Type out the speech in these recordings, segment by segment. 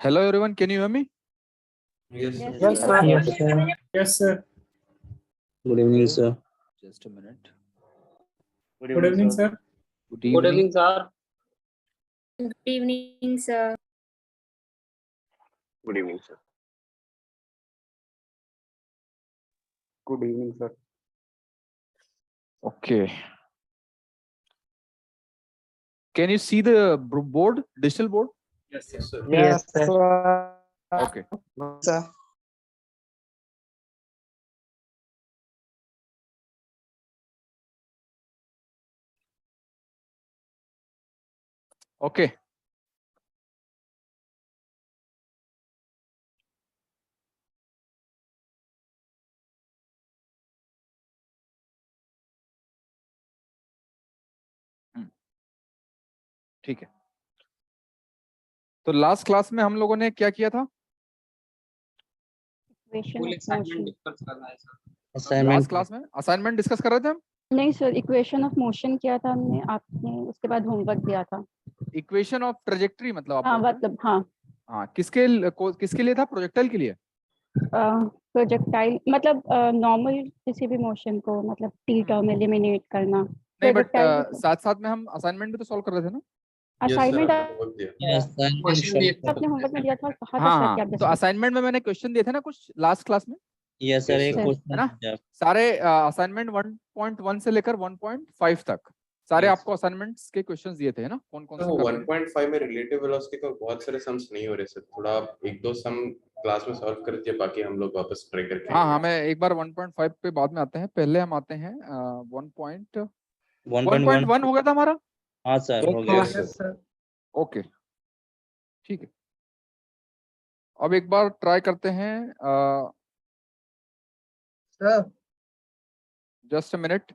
Hello everyone, can you hear me? Yes, Yes, sir. sir. Yes, sir. Yes, sir. Good evening, sir. Just a minute. Good evening, sir. Good Good evening. evening, sir. Good evening, sir. Good evening, sir. Good evening, sir. Okay. Can you see the board, digital board? Yes, sir. Yes, sir. Okay. Sir. Okay. ठीक है। तो last class में हम लोगों ने क्या किया था? Equation of motion. डिस्कस करना है, सर। लास्ट असाइनमेंट क्लास में असाइनमेंट डिस्कस कर रहे थे हम। नहीं सर, इक्वेशन ऑफ मोशन किया था हमने, आपने उसके बाद होमवर्क दिया था। इक्वेशन ऑफ ट्रेजेक्टरी मतलब आप हाँ बोल रहे हैं? मतलब हाँ, हाँ, किसके लिए था? प्रोजेक्टाइल के लिए? प्रोजेक्टाइल मतलब नॉर्मल किसी भी मोशन को मतलब टी टर्म एलिमिनेट करना। नहीं, बट प्रोजेक्टाइल साथ साथ में हम असाइनमेंट भी तो सॉल्व कर रहे थे ना? असाइनमेंट असाइनमेंट आपने होमवर्क में दिया था, कहा था हाँ सर हाँ, कि आप तो discuss- असाइनमेंट में मैंने क्वेश्चन दिए थे ना कुछ लास्ट क्लास में, यस सर, एक Yes, sir. है ना? क्वेश्चन सारे असाइनमेंट 1.1 से लेकर 1.5 तक सारे Yes. आपको असाइनमेंट्स के क्वेश्चंस दिए थे, है ना? कौन कौन सर से वो करने हैं? 1.5 में रिलेटिव वेलोसिटी का बहुत सारे सम्स नहीं हो रहे सर, थोड़ा आप एक दो सम क्लास में सॉल्व कर दीजिए, बाकी हम लोग वापस ट्राई करके हाँ हाँ, मैं एक बार 1.5 पे बाद में आते हैं, पहले हम आते हैं 1.1 हो गया था हमारा। हाँ सर, हो गया। Yes, sir. ओके, ठीक है। अब एक बार ट्राई करते हैं, sir, just a minute.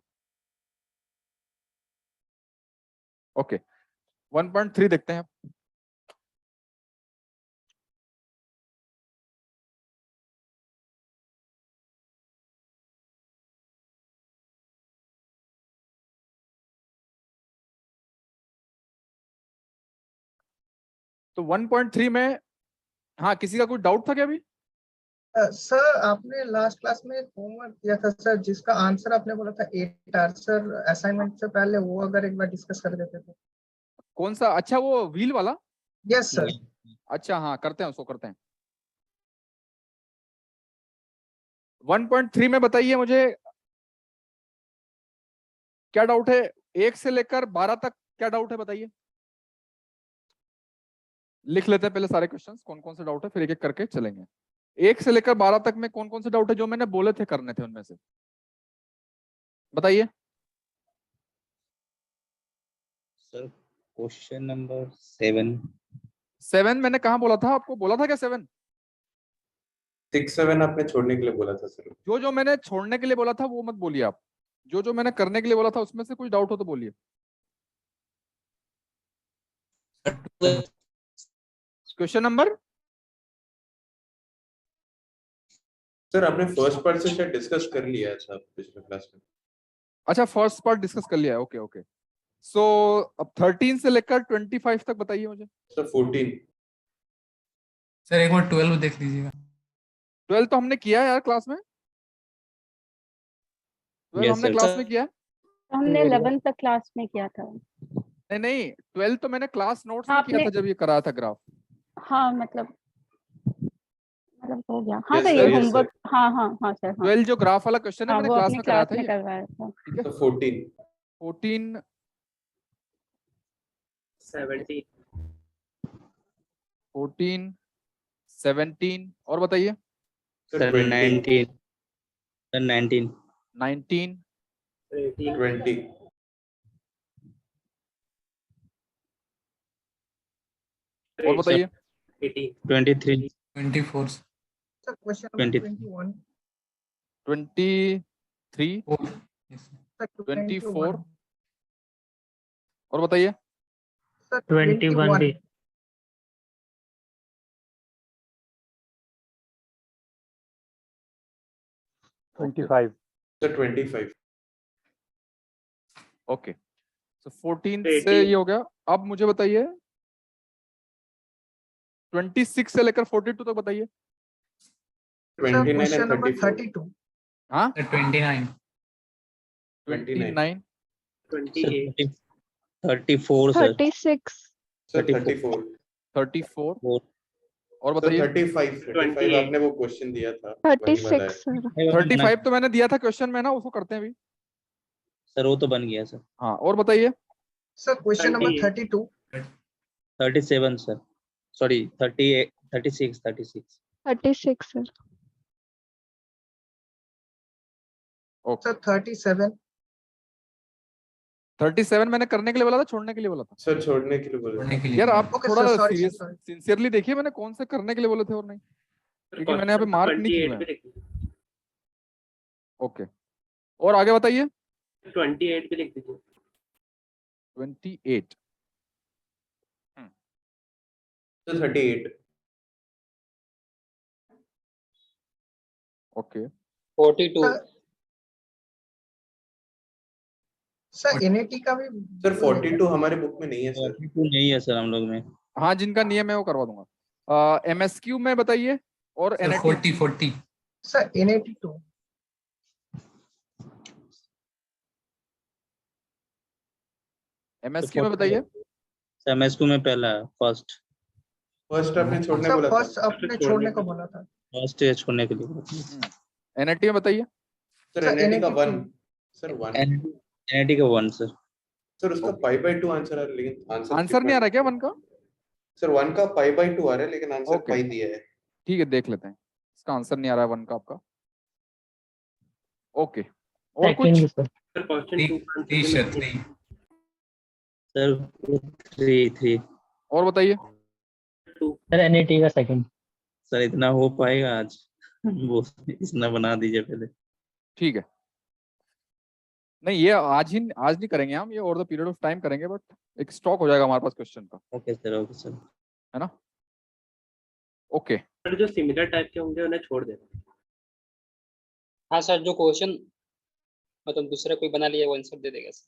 Okay, 1.3 देखते हैं। तो 1.3 में हाँ, किसी का कोई डाउट था क्या अभी? सर आपने लास्ट क्लास में होमवर्क दिया था सर, जिसका आंसर आपने बोला था 8 आंसर असाइनमेंट से पहले, वो अगर एक बार डिस्कस कर देते तो। कौन सा? अच्छा, वो व्हील वाला। Yes sir. अच्छा हाँ, करते हैं उसको, करते हैं। 1.3 में बताइए मुझे क्या डाउट है? 1 से लेकर 12 तक क्या डाउट है बताइए। लिख लेते हैं पहले सारे क्वेश्चंस, कौन कौन से डाउट है, फिर एक एक करके चलेंगे। 1 से लेकर 12 तक में कौन कौन से डाउट है जो मैंने बोले थे करने थे, उनमें से बताइए। Sir question number 7। 7 मैंने कहा बोला था आपको? बोला था क्या 7? 6-7 आपने छोड़ने के लिए बोला था सर। जो मैंने छोड़ने के लिए बोला था वो मत बोलिए आप, जो मैंने करने के लिए बोला था उसमें से कुछ डाउट हो तो बोलिए। क्वेश्चन नंबर सर आपने फर्स्ट पार्ट से शायद डिस्कस कर लिया था पिछले क्लास में। अच्छा, फर्स्ट पार्ट डिस्कस कर लिया है। ओके ओके, सो अब 13 से लेकर 25 तक बताइए मुझे। सर 14। सर एक बार 12 देख लीजिएगा। 12 तो हमने किया है यार क्लास में, 12 Yes, हमने sir. क्लास में किया है। हमने 11 तक क्लास में किया था। नहीं नहीं, 12 तो मैंने क्लास नोट्स में हाँ, किया था जब ये कराया था ग्राफ। हाँ मतलब हो गया। हाँ Yes, सर, sir, ये yes, होमवर्क, हाँ हाँ हाँ सर, हाँ 12 जो ग्राफ वाला क्वेश्चन है हाँ, मैंने वो क्लास अपने में कराया क्लास था में ये, करवाया था। ठीक है। सर 14। 14, 17। 14, 17 और बताइए। सर 20। 19। सर 19। 19, 20। और बताइए। 23। 24 sir question number 20। 21। 23, 4 yes, sir 24 21। और बताइए। सर 21 25। सर 25। ओके, सो 14 से ये हो गया। अब मुझे बताइए 26 से लेकर 42 तक बताइए। 29 क्वेश्चन and नंबर 34. 32 हाँ, 29 29, Sir, 28 34 sir 36 Sir 34. 34. 34 और Sir बताइए। 35. 35 28. आपने वो क्वेश्चन दिया था वही वाला है। 36 सर 35 तो मैंने दिया था क्वेश्चन में ना, उसको करते हैं अभी। सर वो तो बन गया सर। हाँ, और बताइए। Sir question number 28. 32 37 sir, sorry 38 36 36 36 sir okay, sir 37 37 मैंने करने के लिए बोला था, छोड़ने के लिए बोला था? सर छोड़ने के लिए बोले पढ़ने के लिए यार आप ओके थोड़ा sir sorry serious sorry sincerely देखिए, मैंने कौन से करने के लिए बोले थे और नहीं, क्योंकि मैंने यहाँ पे मार्क नहीं किए हैं। ओके, और आगे बताइए। 28 भी लिख दीजिए। 28 सर 38. ओके, 42 सर एनएटी का भी सर 42 हमारे बुक में नहीं है सर। 42 नहीं है सर हम लोग में। हाँ जिनका नियम है वो करवा दूंगा। MSQ में बताइए और sir NAT 40 sir NAT 2 MSQ में बताइए। सर एमएसक्यू में पहला फर्स्ट फर्स्ट आपने छोड़ने सर बोला फर्स्ट था। आपने छोड़ने को बोला था फर्स्ट छोड़ने के लिए। NAT में बताइए। सर सर एनआईटी का NAT 1. सर 1. एनआईटी का 1 सर। सर उसका Okay. पाई बाय 2 आंसर है लेकिन आंसर नहीं आ रहा क्या 1 का? सर 1 का पाई बाय 2 आ रहा है लेकिन आंसर Okay. पाई दिया है। ठीक है, देख लेते हैं। इसका आंसर नहीं आ रहा है 1 का आपका। ओके, और कुछ? सर 3 और बताइए। सर एनआईटी का सेकंड। सर इतना हो पाएगा आज? वो इतना बना दीजिए पहले। ठीक है, नहीं ये आज नहीं करेंगे हम, ये over the period of time करेंगे, बट एक स्टॉक हो जाएगा हमारे पास क्वेश्चन का, ओके सर है ना? ओके, सर जो सिमिलर टाइप के होंगे उन्हें छोड़ देना। हाँ सर, जो क्वेश्चन मतलब दूसरा कोई बना लिया वो आंसर दे देगा सर।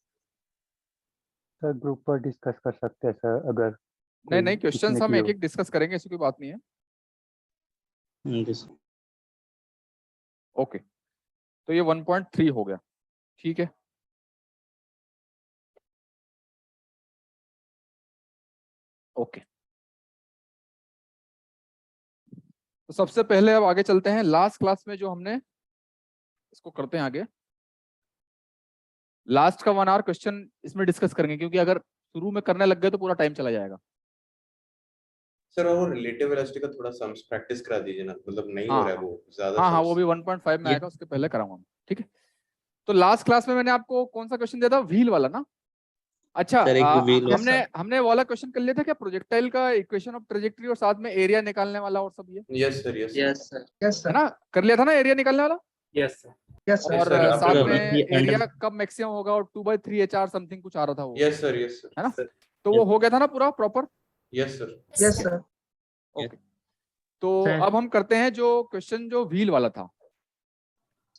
सर ग्रुप पर डिस्कस कर सकते हैं सर, अगर नहीं क्वेश्चंस किसी ने हम की एक हो। एक डिस्कस करेंगे, ऐसी कोई बात नहीं है। ओके, तो ये 1.3 हो गया, ठीक है। ओके, तो सबसे पहले अब आगे चलते हैं। लास्ट क्लास में जो हमने इसको करते हैं आगे, लास्ट का 1 आवर क्वेश्चन इसमें डिस्कस करेंगे, क्योंकि अगर शुरू में करने लग गए तो पूरा टाइम चला जाएगा। सर वो रिलेटिव वेलोसिटी का थोड़ा सम्स प्रैक्टिस करा दीजिए ना, मतलब नहीं हो रहा है वो ज्यादा। हाँ वो भी 1.5 में आएगा, उसके पहले कराऊंगा मैं, ठीक है। तो लास्ट क्लास में मैंने आपको कौन सा क्वेश्चन दिया था? व्हील वाला ना? अच्छा, सर, एक wheel हमने हमने वाला क्वेश्चन कर लिया था क्या? प्रोजेक्टाइल का इक्वेशन ऑफ ट्रेजेक्टरी और साथ में एरिया निकालने वाला और सब ये, yes sir yes sir yes है सर ना? कर लिया था ना एरिया निकालने वाला? Yes sir yes sir Yes, और sir, आपने साथ कर में लिया। एरिया कब मैक्सिमम होगा और 2/3 HR समथिंग कुछ आ रहा था वो, यस सर है ना? तो वो हो गया था ना पूरा proper? Yes sir. Yes sir okay, तो अब हम करते हैं जो क्वेश्चन जो व्हील वाला था।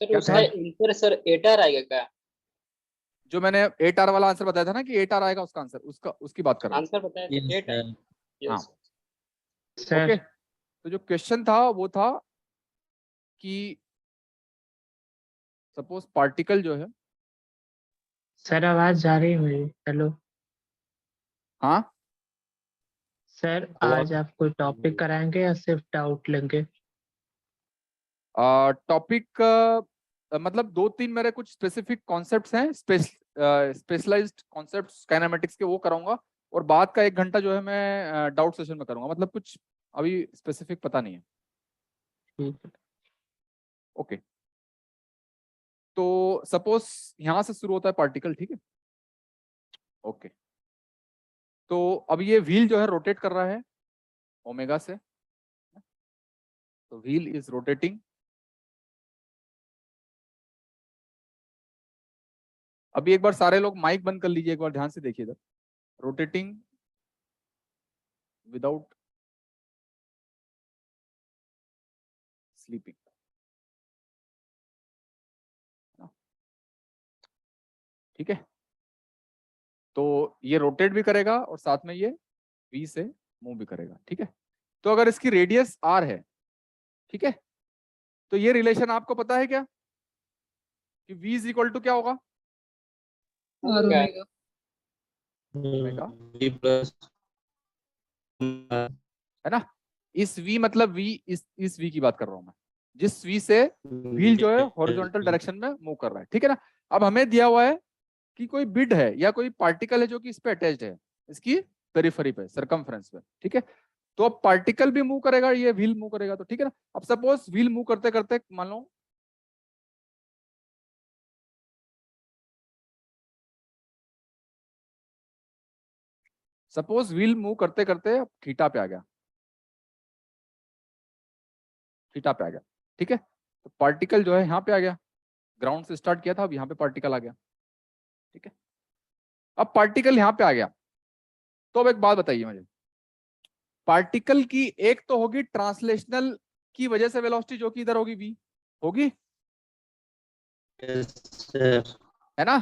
सर क्या उसका था? आंसर सर एटर आएगा क्या? जो मैंने 8R वाला आंसर बताया था ना कि 8R आएगा उसका आंसर, उसकी बात कर रहा हूँ। आंसर बताया था 8 है। हाँ। यस ओके, तो जो क्वेश्चन था वो था कि सपोज पार्टिकल जो है, सर आवाज जा रही है मेरी? हेलो हाँ सर, आज आप कोई टॉपिक कराएंगे या सिर्फ डाउट लेंगे? टॉपिक मतलब 2-3 मेरे कुछ स्पेसिफिक कॉन्सेप्ट्स हैं, स्पेशलाइज्ड कॉन्सेप्ट्स काइनेमेटिक्स के, वो कराऊंगा। और बाद का 1 घंटा जो है मैं डाउट सेशन में करूंगा, मतलब कुछ अभी स्पेसिफिक पता नहीं है। ठीक है। ओके, तो सपोज यहां से शुरू होता है पार्टिकल, ठीक है। ओके, तो अब ये व्हील जो है रोटेट कर रहा है ओमेगा से, तो व्हील इज रोटेटिंग। अभी एक बार सारे लोग माइक बंद कर लीजिए, एक बार ध्यान से देखिए इधर। रोटेटिंग विदाउट स्लीपिंग, ठीक है। तो ये रोटेट भी करेगा और साथ में ये V से मूव भी करेगा, ठीक है। तो अगर इसकी रेडियस r है, ठीक है, तो ये रिलेशन आपको पता है क्या कि v इज इक्वल टू क्या होगा? क्या? ओमेगा, V प्लस है ना? इस v मतलब v, इस v की बात कर रहा हूं मैं, जिस v से व्हील जो है हॉरिजॉन्टल डायरेक्शन में मूव कर रहा है, ठीक है ना? अब हमें दिया हुआ है कि कोई बिड है या कोई पार्टिकल है जो कि इस पे अटैच्ड है, इसकी पेरिफेरी पे, सरकमफ्रेंस पे, ठीक है? तो अब पार्टिकल भी मूव करेगा, ये व्हील मूव करेगा, तो ठीक है ना? अब सपोज व्हील मूव करते करते मान लो व्हील मूव करते करते अब थीटा पे आ गया, थीटा पे आ गया, ठीक है? तो पार्टिकल जो है यहाँ पे आ गया, ग्राउंड से स्टार्ट किया था, अब यहाँ पे पार्टिकल आ गया, ठीक है? अब पार्टिकल यहाँ पे आ गया, तो अब एक बात बताइए मुझे, पार्टिकल की एक तो होगी ट्रांसलेशनल की वजह से वेलोसिटी जो कि इधर होगी v, होगी, है ना?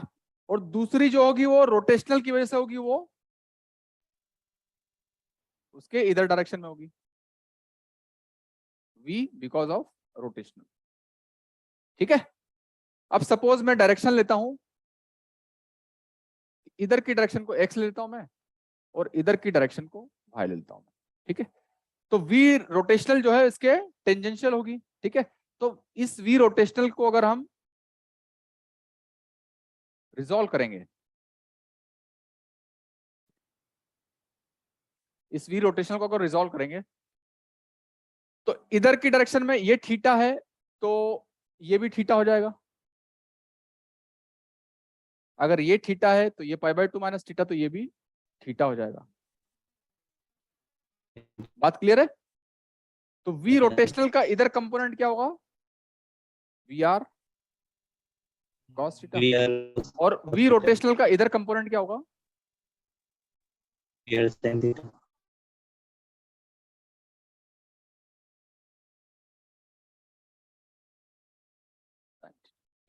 और दूसरी जो होगी वो रोटेशनल की वजह से होगी, वो उसके इधर डायरेक्शन में होगी, v बिकॉज ऑफ रोटेशनल, ठीक है? अब सपोज मैं डायरेक्शन लेता हूं, इधर की डायरेक्शन को x लेता हूं मैं और इधर की डायरेक्शन को y ले लेता हूं मैं, ठीक है? तो v रोटेशनल जो है इसके टेंजेंशियल होगी, ठीक है? तो इस v रोटेशनल को अगर हम रिजॉल्व करेंगे, इस v रोटेशनल को अगर रिजॉल्व करेंगे, तो इधर की डायरेक्शन में ये थीटा है, तो ये भी थीटा हो जाएगा, अगर ये थीटा है तो ये π/2 माइनस थीटा, तो ये भी थीटा हो जाएगा। बात क्लियर है? तो v रोटेशनल का इधर कंपोनेंट क्या होगा? vr cos थीटा, और v रोटेशनल का इधर कंपोनेंट क्या होगा? sin theta.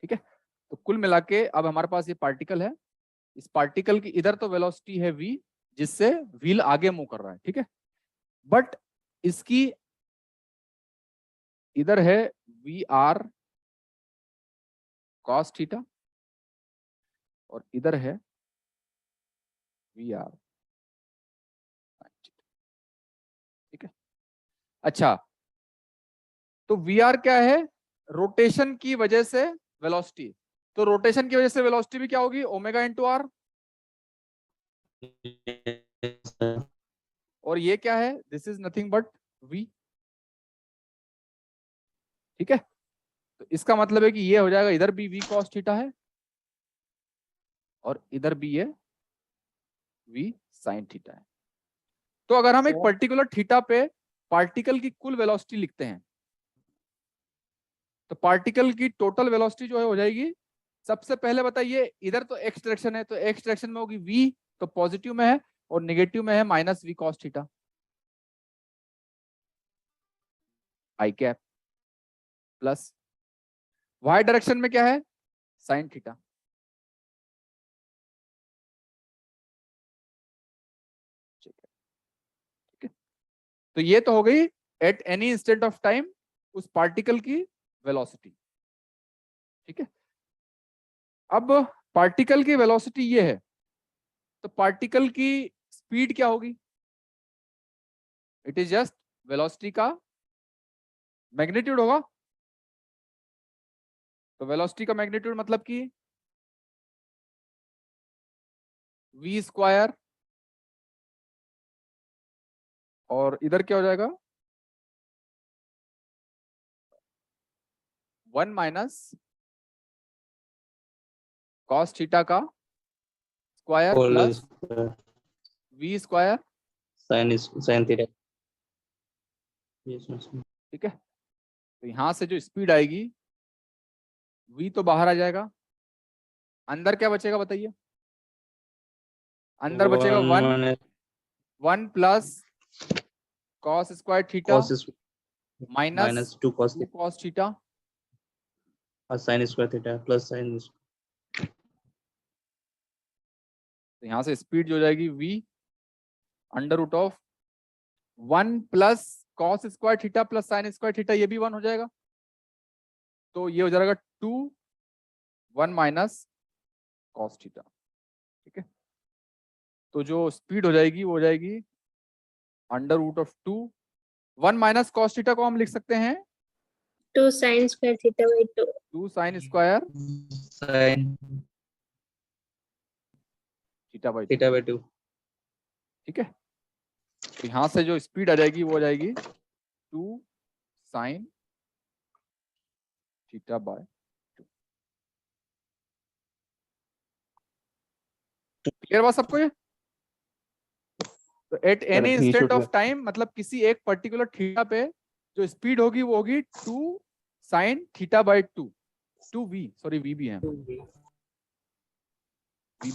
ठीक है? तो कुल मिला के अब हमारे पास ये पार्टिकल है, इस पार्टिकल की इधर तो वेलोसिटी है v, जिससे व्हील आगे मूव कर रहा है, ठीक है? बट इसकी इधर है vr cos थीटा और इधर है vr, ठीक है? अच्छा, तो vr क्या है? रोटेशन की वजह से वेलोसिटी, तो रोटेशन की वजह से वेलोसिटी भी क्या होगी? ओमेगा इंटू आर, और ये क्या है? This is nothing but v, ठीक है? तो इसका मतलब है कि ये हो जाएगा, इधर भी v cos थीटा है और इधर भी ये v sin थीटा है। तो अगर हम एक पर्टिकुलर थीटा पे पार्टिकल की कुल वेलोसिटी लिखते हैं, तो पार्टिकल की टोटल वेलोसिटी जो है हो जाएगी, सबसे पहले बताइए, इधर तो x डायरेक्शन है, तो x डायरेक्शन में होगी v, तो पॉजिटिव में है, और नेगेटिव में है minus v cos theta i cap, plus y direction में क्या है? sin थीटा, ठीक है? तो ये तो हो गई at any instant of time उस पार्टिकल की वेलोसिटी, ठीक है? अब पार्टिकल की वेलोसिटी ये है, तो पार्टिकल की स्पीड क्या होगी? इट इज जस्ट वेलोसिटी का मैग्नीट्यूड होगा, तो वेलोसिटी का मैग्नीट्यूड मतलब कि v स्क्वायर, और इधर क्या हो जाएगा? 1 माइनस cos थीटा का square plus v square sin theta, ठीक है? तो यहां से जो स्पीड आएगी v तो बाहर आ जाएगा, अंदर क्या बचेगा बताइए? अंदर बचेगा 1 plus cos square theta minus 2 cos theta और sin square theta plus sin, तो यहाँ से स्पीड जो हो जाएगी v under root of 1 plus cos square theta plus sine square theta, ये भी 1 हो जाएगा, तो ये हो जाएगा 2 1 माइनस कॉस थीटा। ठीक है, तो जो स्पीड हो जाएगी वो हो जाएगी under root of 2 1 minus cos theta को हम लिख सकते हैं 2 sin square theta by 2. 2 sine square sine theta by 2। Theta by 2। ठीक है, तो यहां से जो स्पीड आ जाएगी वो हो जाएगी 2 साइन थीटा बाय 2। क्लियर बात सबको ये? तो at any instant of time, मतलब किसी एक पर्टिकुलर थीटा पे जो स्पीड होगी वो होगी 2 sign theta by 2। 2v, sorry v भी है, v भी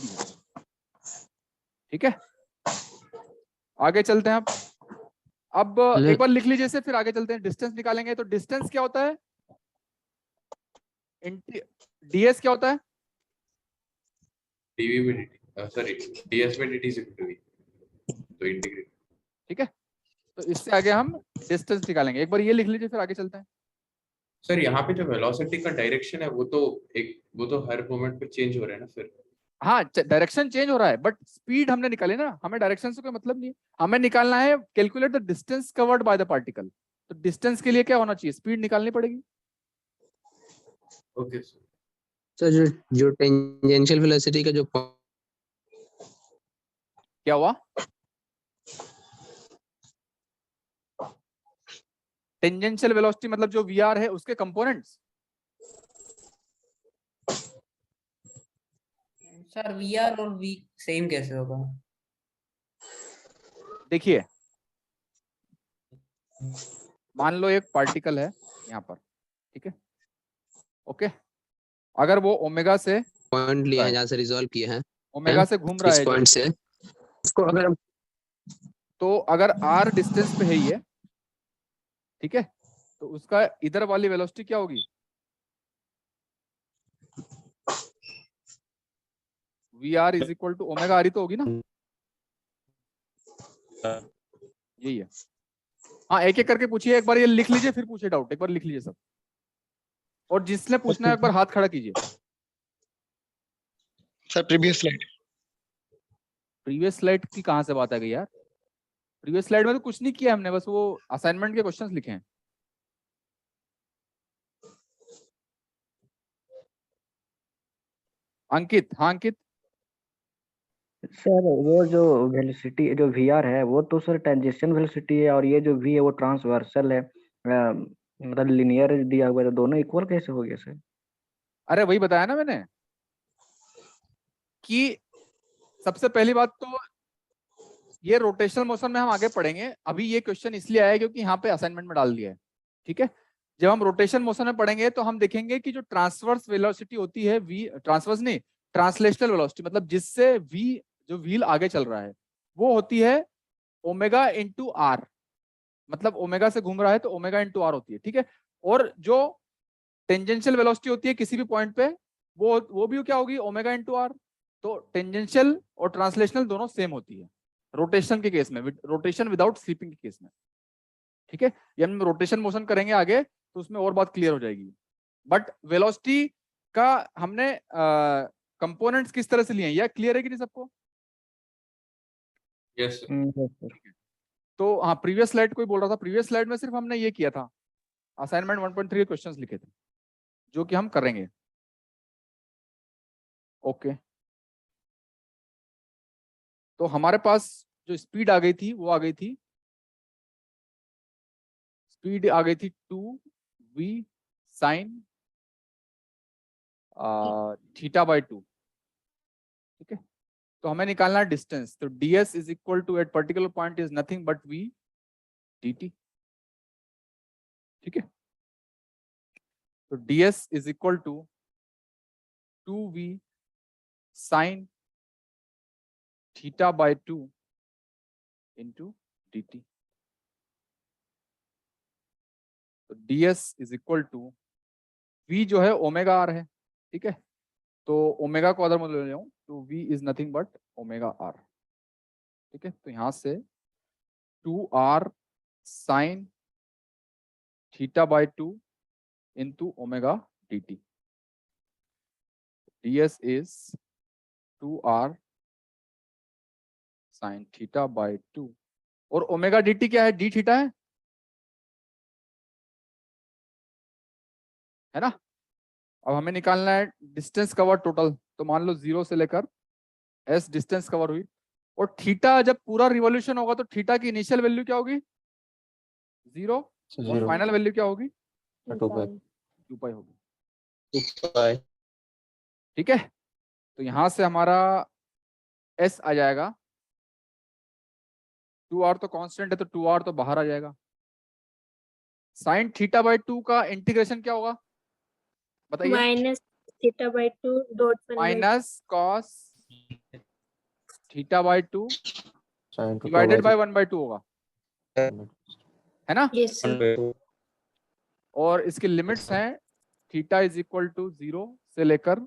है। ठीक है, आगे चलते हैं। अब एक बार लिख लीजिए इसे, फिर आगे चलते हैं। डिस्टेंस निकालेंगे, तो डिस्टेंस क्या होता है? ds क्या होता है? dv by dt, sorry, ds by dt is equal to v, तो इंटीग्रेट। ठीक है, तो इससे आगे हम डिस्टेंस निकालेंगे। एक बार ये लिख लीजिए, फिर आगे चलते हैं। सर यहाँ पे जो वेलोसिटी का डायरेक्शन है वो तो हर मोमेंट पे चेंज हो रहा है ना फिर? हाँ, डायरेक्शन चेंज हो रहा है, बट स्पीड हमने निकाली ना, हमें डायरेक्शन से कोई मतलब नहीं है। हमें निकालना है calculate the distance covered by the particle. तो डिस्टेंस के लिए क्या होना चाहिए? स्पीड निकालनी पड़ेगी। ओके सर, जो टेंजेंशियल वेलोसिटी का जो क्या हुआ? टेंजेंशियल वेलोसिटी मतलब जो वीआर है उसके कंपोनेंट्स। सर वीआर और वी सेम कैसे होगा? देखिए, मान लो एक पार्टिकल है यहाँ पर, ठीक है, ओके, अगर वो ओमेगा से पॉइंट लिया है जहाँ से रिजॉल्व किए हैं, ओमेगा से घूम रहा इस है पॉइंट से इसको अगर हम, तो अगर r डिस्टेंस पे है ये, ठीक है, तो उसका इधर वाली वेलोसिटी क्या होगी? VR is equal to omega r तो होगी ना, यही है। हाँ, एक एक करके पूछिए, एक बार ये लिख लीजिए फिर पूछिए डाउट, एक बार लिख लीजिए सब, और जिसने पूछना है एक बार हाथ खड़ा कीजिए। सर प्रीवियस स्लाइड की कहाँ से बात आ गई यार? प्रीवियस स्लाइड में तो कुछ नहीं किया हमने, बस वो असाइनमेंट के क्वेश्चंस लिखे हैं। अंकित, हाँ अंकित। सर वो जो वेलोसिटी जो वीआर है वो तो सर टेंजेंशियल वेलोसिटी है, और ये जो वी है वो ट्रांसवर्सल है, मतलब लिनियर दिया हुआ है, तो दोनों इक्वल कैसे हो गया सर? अरे वही बताया ना मैंने कि सबसे पहली बात तो ये रोटेशनल मोशन में हम आगे पढ़ेंगे, अभी ये क्वेश्चन इसलिए आया क्योंकि यहाँ पे असाइनमेंट में डाल दिया है। ठीक है, जब हम रोटेशन मोशन में पढ़ेंगे तो हम देखेंगे कि जो ट्रांसवर्स वेलोसिटी होती है, वी ट्रांसवर्स नहीं, ट्रांसलेशनल वेलोसिटी, मतलब जिससे वी जो व्हील आगे चल रहा है वो होती है ओमेगा इंटू आर, मतलब ओमेगा से घूम रहा है तो ओमेगा इंटू आर होती है। ठीक है, और जो टेंजेंशियल वेलोसिटी होती है किसी भी पॉइंट पे वो भी क्या होगी? Omega into R. तो टेंजेंशियल और ट्रांसलेशनल दोनों सेम होती है रोटेशन के केस में, रोटेशन विदाउट स्लीपिंग के केस में। ठीक है, ये हम रोटेशन मोशन करेंगे आगे तो उसमें और बात क्लियर हो जाएगी। बट वेलोसिटी का हमने कंपोनेंट्स किस तरह से लिए हैं, यह क्लियर है कि नहीं सबको? यस तो हाँ, प्रीवियस स्लाइड कोई बोल रहा था, प्रीवियस स्लाइड में सिर्फ हमने ये किया था, असाइनमेंट 1.3 के क्वेश्चंस लिखे थे जो कि हम करेंगे। ओके, तो हमारे पास जो स्पीड आ गई थी वो आ गई थी, स्पीड आ गई थी 2v साइन थीटा बाय 2। ठीक है, तो हमें निकालना है डिस्टेंस, तो ds is equal to at particular point is nothing but v dt। ठीक है, तो ds is equal to 2v sine theta by 2 into dt। तो ds is equal to v जो है ओमेगा r है। ठीक है, तो ओमेगा को अदर मतलब ले जाऊं तो v is nothing but omega r। ठीक है, तो यहां से 2r sign θ/2 into omega dt. ds is 2r sin θ/2 और ओमेगा dt क्या है? d थीटा है ना। अब हमें निकालना है डिस्टेंस कवर टोटल। तो मान लो 0 से लेकर s डिस्टेंस कवर हुई, और थीटा जब पूरा रिवॉल्यूशन होगा तो थीटा की इनिशियल वैल्यू क्या होगी? 0, और फाइनल वैल्यू क्या होगी? 2 पाई होगी। ठीक है, तो यहां से हमारा s आ जाएगा 2r, तो कांस्टेंट है तो 2r तो बाहर आ जाएगा। साइन θ/2 का इंटीग्रेशन क्या होगा बताइए? Minus θ/2 dot minus cos θ/2 divided by 1/2 होगा, है ना। Yes sir. और इसकी लिमिट्स हैं थीटा इज इक्वल टू 0 से लेकर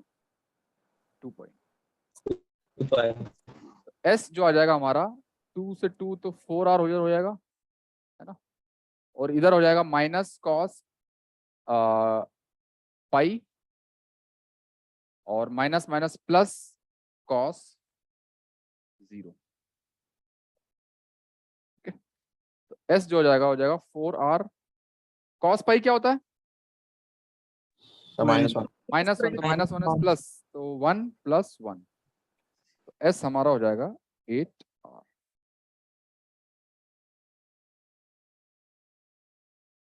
2 पाई। एस जो आ जाएगा हमारा 2 से 2 तो 4r हो जाएगा, है ना। और इधर हो जाएगा माइनस कॉस पाई और माइनस माइनस प्लस कॉस 0। तो एस जो हो जाएगा 4r कॉस पाई क्या होता है? माइनस 1 माइनस 1, तो माइनस 1 प्लस, तो 1 + 1, तो एस हमारा हो जाएगा 8r।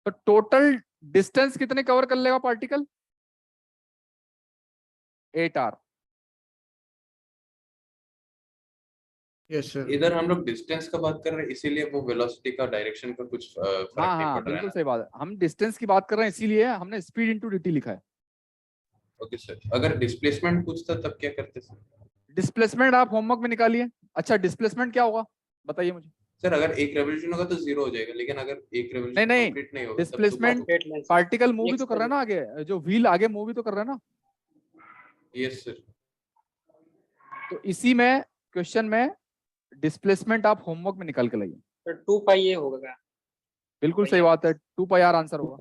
तो टोटल डिस्टेंस कितने कवर कर लेगा पार्टिकल? 8r। Yes sir. इधर हम लोग डिस्टेंस का बात कर रहे हैं, इसीलिए वो वेलोसिटी का डायरेक्शन का कुछ फर्क हाँ नहीं हाँ पड़ रहा है बिल्कुल ना। सही बात है, हम डिस्टेंस की बात कर रहे हैं इसीलिए हमने स्पीड इंटू dt लिखा है। ओके सर, अगर डिस्प्लेसमेंट पूछता तब क्या करते सर? डिस्प्लेसमेंट आप होमवर्क में निकालिए। अच्छा, डिस्प्लेसमेंट क्या होगा बताइए मुझे। सर अगर एक रेवोल्यूशन होगा तो 0 हो जाएगा, लेकिन अगर एक नहीं रेवोल्यूशन नहीं, कंप्लीट नहीं होगा तब डिस्प्लेसमेंट पार्टिकल मूव भी तो कर रहा है ना आगे, जो व्हील आगे मूव भी तो कर रहा है ना। Yes sir. तो इसी में क्वेश्चन में डिस्प्लेसमेंट आप होमवर्क में निकाल के लाइए। तो 2 पाई ये होगा क्या? बिल्कुल सही बात है, 2 पाई आर आंसर होगा।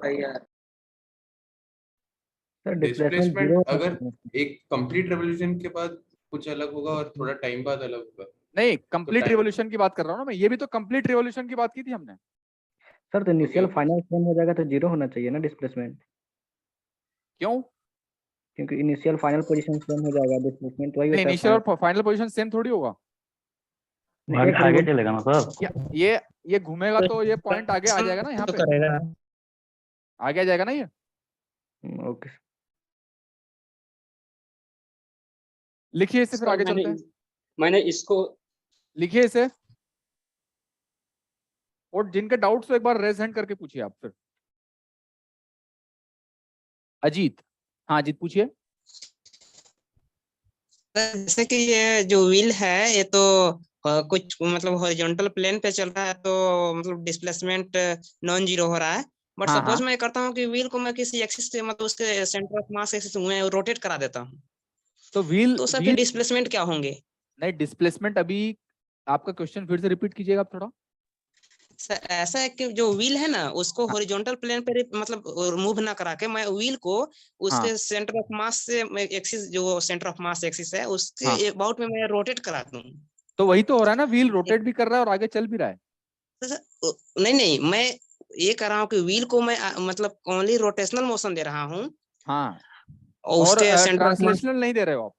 सर डिस्प्लेसमेंट डिस्प्लेसमेंट अगर एक कंप्लीट रेवोल्यूशन के बाद कुछ अलग होगा और थोड़ा टाइम बाद अलग होगा। नहीं, कंप्लीट time- रिवॉल्यूशन की बात कर रहा हूँ ना मैं, ये भी तो कंप्लीट रिवॉल्यूशन की बात की थी हमने। सर तो इनिशियल फाइनल सेम हो जाएगा तो 0 होना चाहिए ना डिस्प्लेसमेंट, क्यों? क्योंकि इनिशियल फाइनल पोजीशन सेम हो जाएगा, डिस्प्लेसमेंट वही नहीं, होता है इनिशियल और फाइनल पोजीशन सेम थोड़ी होगा। आगे चलेगा ना सर। ये घूमेगा तो ये पॉइंट आगे आ जाएगा ना, यहाँ पे आगे आ जाएगा ना ये। ओके लिखिए इसे, फिर आगे चलते हैं। मैंने इसको लिखिए इसे, और जिनके डाउट्स हो एक बार रेज हैंड करके पूछिए आप फिर। अजीत, हाँ अजीत पूछिए। जैसे कि ये जो व्हील है ये तो कुछ मतलब हॉरिजॉन्टल प्लेन पे चल रहा है, तो मतलब डिस्प्लेसमेंट नॉन जीरो हो रहा है। बट हाँ, सपोज हाँ। मैं करता हूँ कि व्हील को मैं किसी एक्सिस से मतलब उसके सेंटर ऑफ मास एक्सिस में रोटेट करा देता हूँ, तो व्हील तो उसके डिस्प्लेसमेंट क्या होंगे? नहीं, डिस्प्लेसमेंट अभी आपका क्वेश्चन फिर से रिपीट कीजिएगा आप थोड़ा। ऐसा है कि जो व्हील है ना उसको हाँ। हॉरिजॉन्टल प्लेन पे मतलब मूव ना करा के मैं व्हील को उसके हाँ। सेंटर ऑफ मास से एक्सिस, जो सेंटर ऑफ मास एक्सिस है उसके हाँ। अबाउट में मैं रोटेट करा दूं। तो वही तो हो रहा है ना, व्हील रोटेट भी कर रहा है और आगे चल भी रहा है। नहीं नहीं, मैं ये कर रहा हूँ कि व्हील को मैं मतलब ओनली रोटेशनल मोशन दे रहा हूँ, हाँ, और उसके सेंटर ऑफ मास ट्रांसलेशनल नहीं दे रहे हो आप।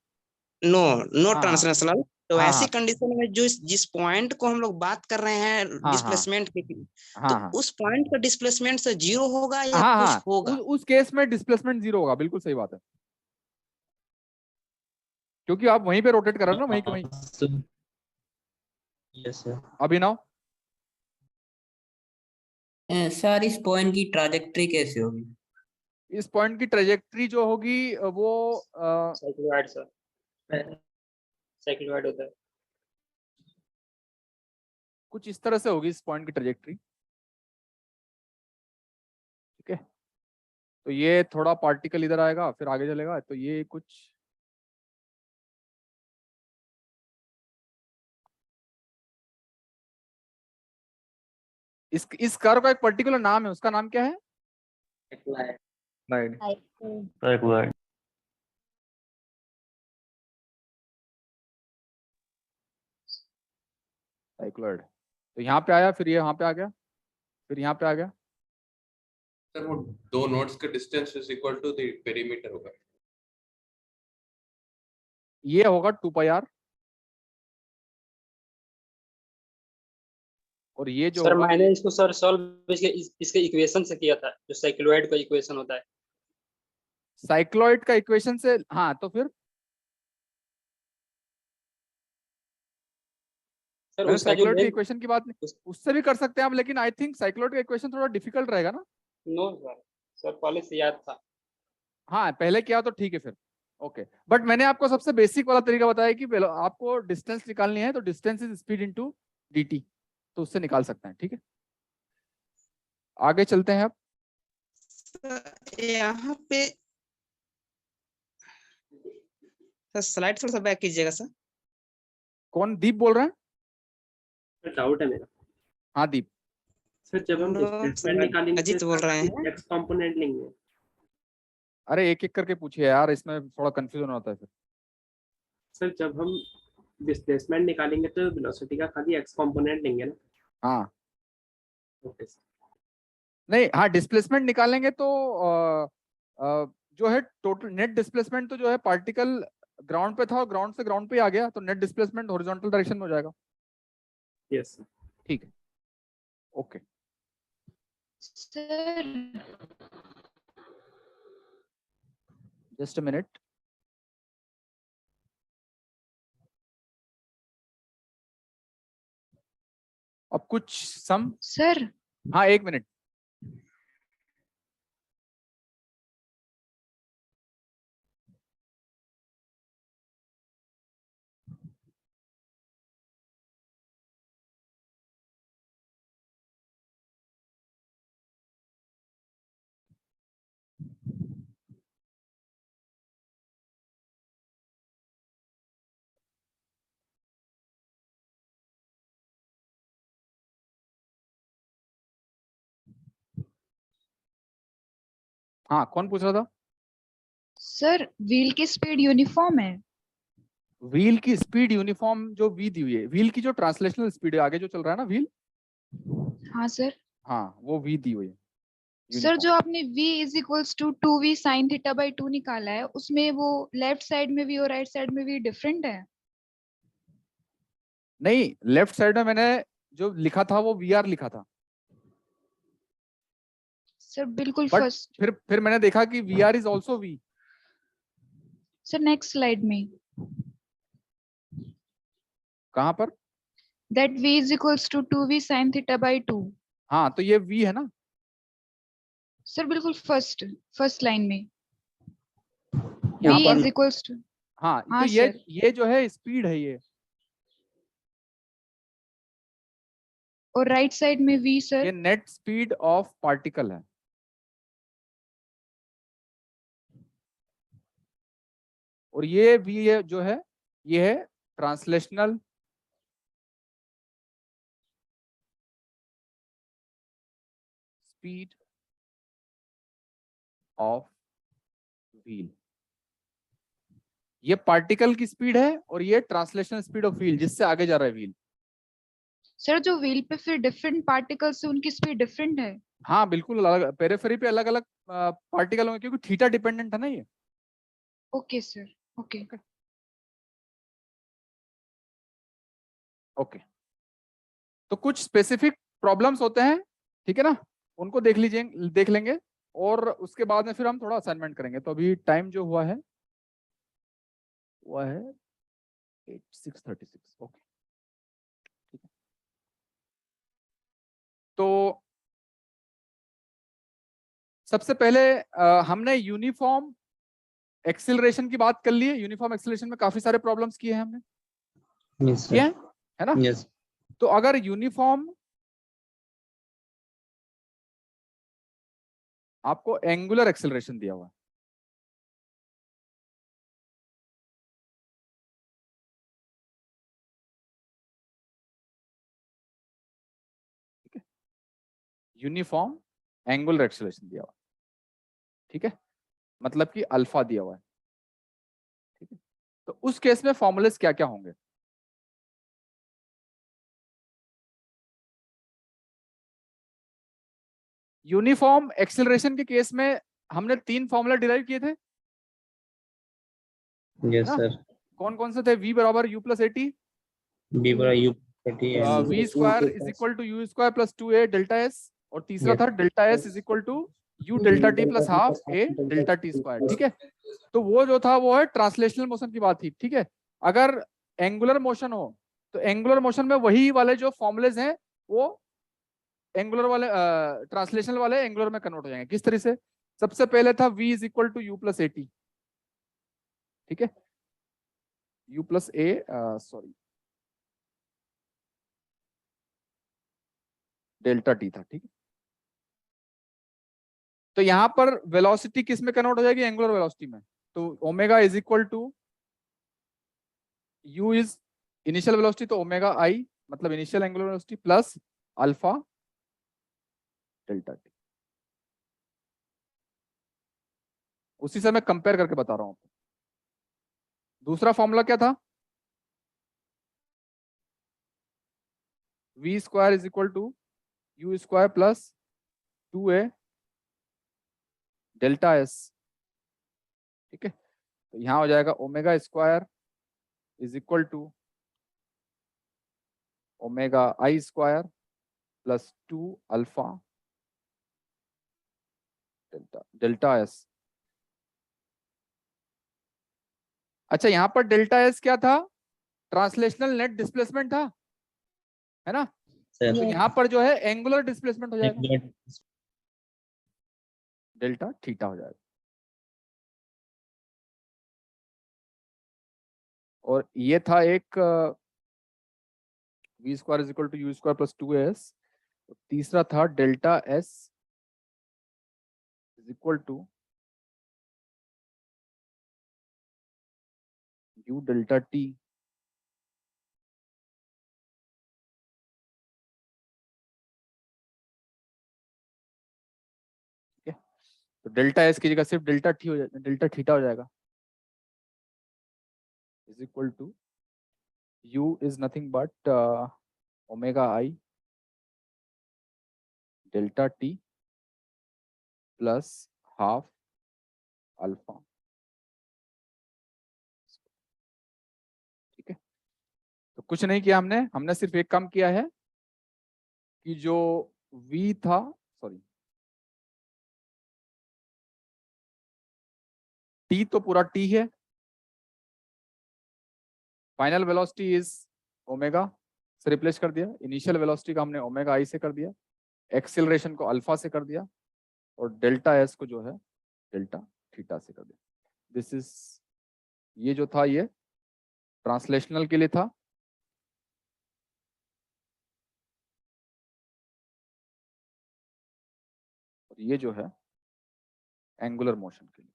नो हाँ, ट्रांसलेशनल। तो हाँ, ऐसी हाँ, कंडीशन में जो जिस पॉइंट को हम लोग बात कर रहे हैं हाँ, डिस्प्लेसमेंट की, हाँ, तो हाँ, उस पॉइंट का डिस्प्लेसमेंट से 0 होगा या हाँ, कुछ हाँ, होगा? उस केस में डिस्प्लेसमेंट 0 होगा, बिल्कुल सही बात है, क्योंकि आप वहीं पे रोटेट कर रहे हो ना, वहीं के वहीं। Yes sir. अभिनव, सर इस पॉइंट की ट्राजेक्ट्री कैसे होगी? इस पॉइंट की ट्रेजेक्ट्री जो होगी वो साइक्लोइड सर, साइक्लोइड होता है। कुछ इस तरह से होगी इस पॉइंट की ट्रेजेक्ट्री। ठीक है, तो ये थोड़ा पार्टिकल इधर आएगा फिर आगे चलेगा, तो ये कुछ इस कर्व का एक पर्टिकुलर नाम है, उसका नाम क्या है? Slide. Cycloid. साइक्लोइड। तो यहाँ पे आया, फिर ये यहाँ पे आ गया, फिर यहाँ पे आ गया। सर वो दो नोड्स का distance is equal to the perimeter होगा। ये होगा 2πr, और ये जो सर होगा मैंने इसको सर सॉल्व इसके इक्वेशन से किया था, जो साइक्लोइड का इक्वेशन होता है। साइक्लोइड का इक्वेशन से। हाँ तो फिर सर मैंने उसका जो साइक्लोइड के लेंथ, इक्वेशन की बात नहीं, उससे भी कर सकते हैं आप, लेकिन आई थिंक साइक्लोइड का इक्वेशन थोड़ा डिफिकल्ट रहेगा ना। नो सर, सर पहले से याद था। हाँ पहले किया तो ठीक है फिर, ओके। बट मैंने आपको सबसे बेसिक वाला तरीका बताया कि आपको डिस्टेंस निकालनी है तो distance is speed into dt, तो उससे निकाल सकते हैं, ठीक है। आगे चलते हैं अब। यहाँ पे सर स्लाइड थोड़ा सा बैक कीजिएगा सर। कौन, दीप बोल रहे हैं? डाउट है मेरा। हाँ दीप। सर जब हम डिस्प्लेसमेंट निकालेंगे अजीत बोल रहे हैं। एक्स कंपोनेंट लेंगे। अरे एक एक करके पूछिए यार, इसमें थोड़ा कंफ्यूजन होता है फिर। सर जब हम डिस्प्लेसमेंट निकालेंगे तो वेलोसिटी का खाली एक्स कंपोनेंट लेंगे ना। हाँ ओके सर। नहीं, हाँ डिस्प्लेसमेंट निकालेंगे तो जो है टोटल नेट डिस्प्लेसमेंट, तो जो है पार्टिकल ग्राउंड पे था और ग्राउंड से ग्राउंड पे आ गया, तो नेट डिस्प्लेसमेंट हॉरिजॉन्टल डायरेक्शन में हो जाएगा। Yes sir. ठीक है, okay. Sir just a minute. अब कुछ सम। सर हाँ एक मिनट। हाँ कौन पूछ रहा था? सर व्हील की स्पीड यूनिफॉर्म है। व्हील की स्पीड यूनिफॉर्म जो वी दी हुई है, व्हील की जो ट्रांसलेशनल स्पीड है, आगे जो चल रहा है ना व्हील, हाँ सर। हाँ वो वी दी हुई है। सर जो आपने v is equals to 2v sine theta by 2 निकाला है, उसमें वो लेफ्ट साइड में v और राइट साइड में v डिफरेंट है। नहीं, लेफ्ट साइड में मैंने जो लिखा था वो वी आर लिखा था सर बिल्कुल बट फर्स्ट। फिर मैंने देखा कि V R is also V. Sir next slide में कहाँ पर? That v is equals to 2v sine theta by 2। हाँ तो ये वी है ना। सर बिल्कुल फर्स्ट लाइन में यहाँ v पर इज इक्वल्स टू। हाँ हाँ तो सर। ये जो है स्पीड है ये, और राइट साइड में v ये sir. Net speed of particle है। और ये भी ये जो है ये है ट्रांसलेशनल स्पीड ऑफ व्हील। ये पार्टिकल की स्पीड है और ये ट्रांसलेशनल स्पीड ऑफ व्हील, जिससे आगे जा रहा है व्हील। सर जो व्हील पे फिर डिफरेंट पार्टिकल्स से उनकी स्पीड डिफरेंट है। हाँ बिल्कुल, अलग पेरिफेरी पे अलग अलग पार्टिकल होंगे, क्योंकि थीटा डिपेंडेंट है ना ये। Okay sir. Okay okay. तो कुछ स्पेसिफिक प्रॉब्लम्स होते हैं, ठीक है ना, उनको देख लेंगे और उसके बाद में फिर हम थोड़ा असाइनमेंट करेंगे। तो अभी टाइम जो हुआ है 6:36। ओके ठीक है। तो सबसे पहले हमने यूनिफॉर्म एक्सिलरेशन की बात कर ली है। यूनिफॉर्म एक्सिलरेशन में काफी सारे प्रॉब्लम्स किए हैं हमने, यस किए सर। हैं, है ना। यस तो अगर यूनिफॉर्म आपको एंगुलर एक्सिलरेशन दिया हुआ है, ठीक है, यूनिफॉर्म एंगुलर एक्सिलरेशन दिया हुआ, ठीक है, मतलब कि अल्फा दिया हुआ है, ठीक है। तो उस केस में फॉर्मूलेस क्या क्या होंगे? यूनिफॉर्म एक्सेलरेशन के केस में हमने 3 फॉर्मूला डिराइव किए थे, यस ना? सर। कौन कौन से थे? v बराबर u प्लस एटी, बी बराबर U thirty v square is equal to u square plus 2a delta s, और तीसरा था delta s is equal to u delta t plus half a delta t square, ठीक है। तो वो जो था वो है ट्रांसलेशनल मोशन की बात थी, ठीक है। अगर एंगुलर मोशन हो तो एंगुलर मोशन में वही वाले जो फॉर्मुलेज हैं वो एंगुलर वाले ट्रांसलेशनल वाले एंगुलर में कन्वर्ट हो जाएंगे। किस तरह से? सबसे पहले था v is equal to U plus AT, ठीक है, u plus A sorry delta T था, ठीक है। तो यहां पर वेलोसिटी किस में कन्वर्ट हो जाएगी? एंगुलर वेलोसिटी में। तो omega is equal to u is initial velocity, तो ओमेगा आई मतलब initial angular velocity plus alpha delta T. उसी से मैं कंपेयर करके बता रहा हूं आपको। दूसरा फॉर्मूला क्या था? v square is equal to U square plus 2a delta s, ठीक है। तो यहां हो जाएगा omega square is equal to omega I square plus 2 alpha delta s। अच्छा, यहां पर डेल्टा s क्या था? ट्रांसलेशनल नेट डिस्प्लेसमेंट था, है ना? सर। तो यहाँ पर जो है एंगुलर डिस्प्लेसमेंट हो जाएगा, डेल्टा थीटा हो जाएगा। और ये था एक v square is equal to U square plus 2as। तीसरा था delta s is equal to u delta t तो डेल्टा एस की जगह सिर्फ डेल्टा टी हो जाएगा, डेल्टा थीटा हो जाएगा, is equal to u is nothing but omega I delta T plus half alpha, ठीक है। तो कुछ नहीं किया हमने, हमने सिर्फ एक काम किया है कि जो v था, सॉरी t तो पूरा t है, फाइनल वेलोसिटी इज ओमेगा से रिप्लेस कर दिया, इनिशियल वेलोसिटी का हमने ओमेगा आई से कर दिया, एक्सेलरेशन को अल्फा से कर दिया, और डेल्टा एस को जो है डेल्टा थीटा से कर दिया। दिस इज, ये जो था ये ट्रांसलेशनल के लिए था, और ये जो है एंगुलर मोशन के लिए।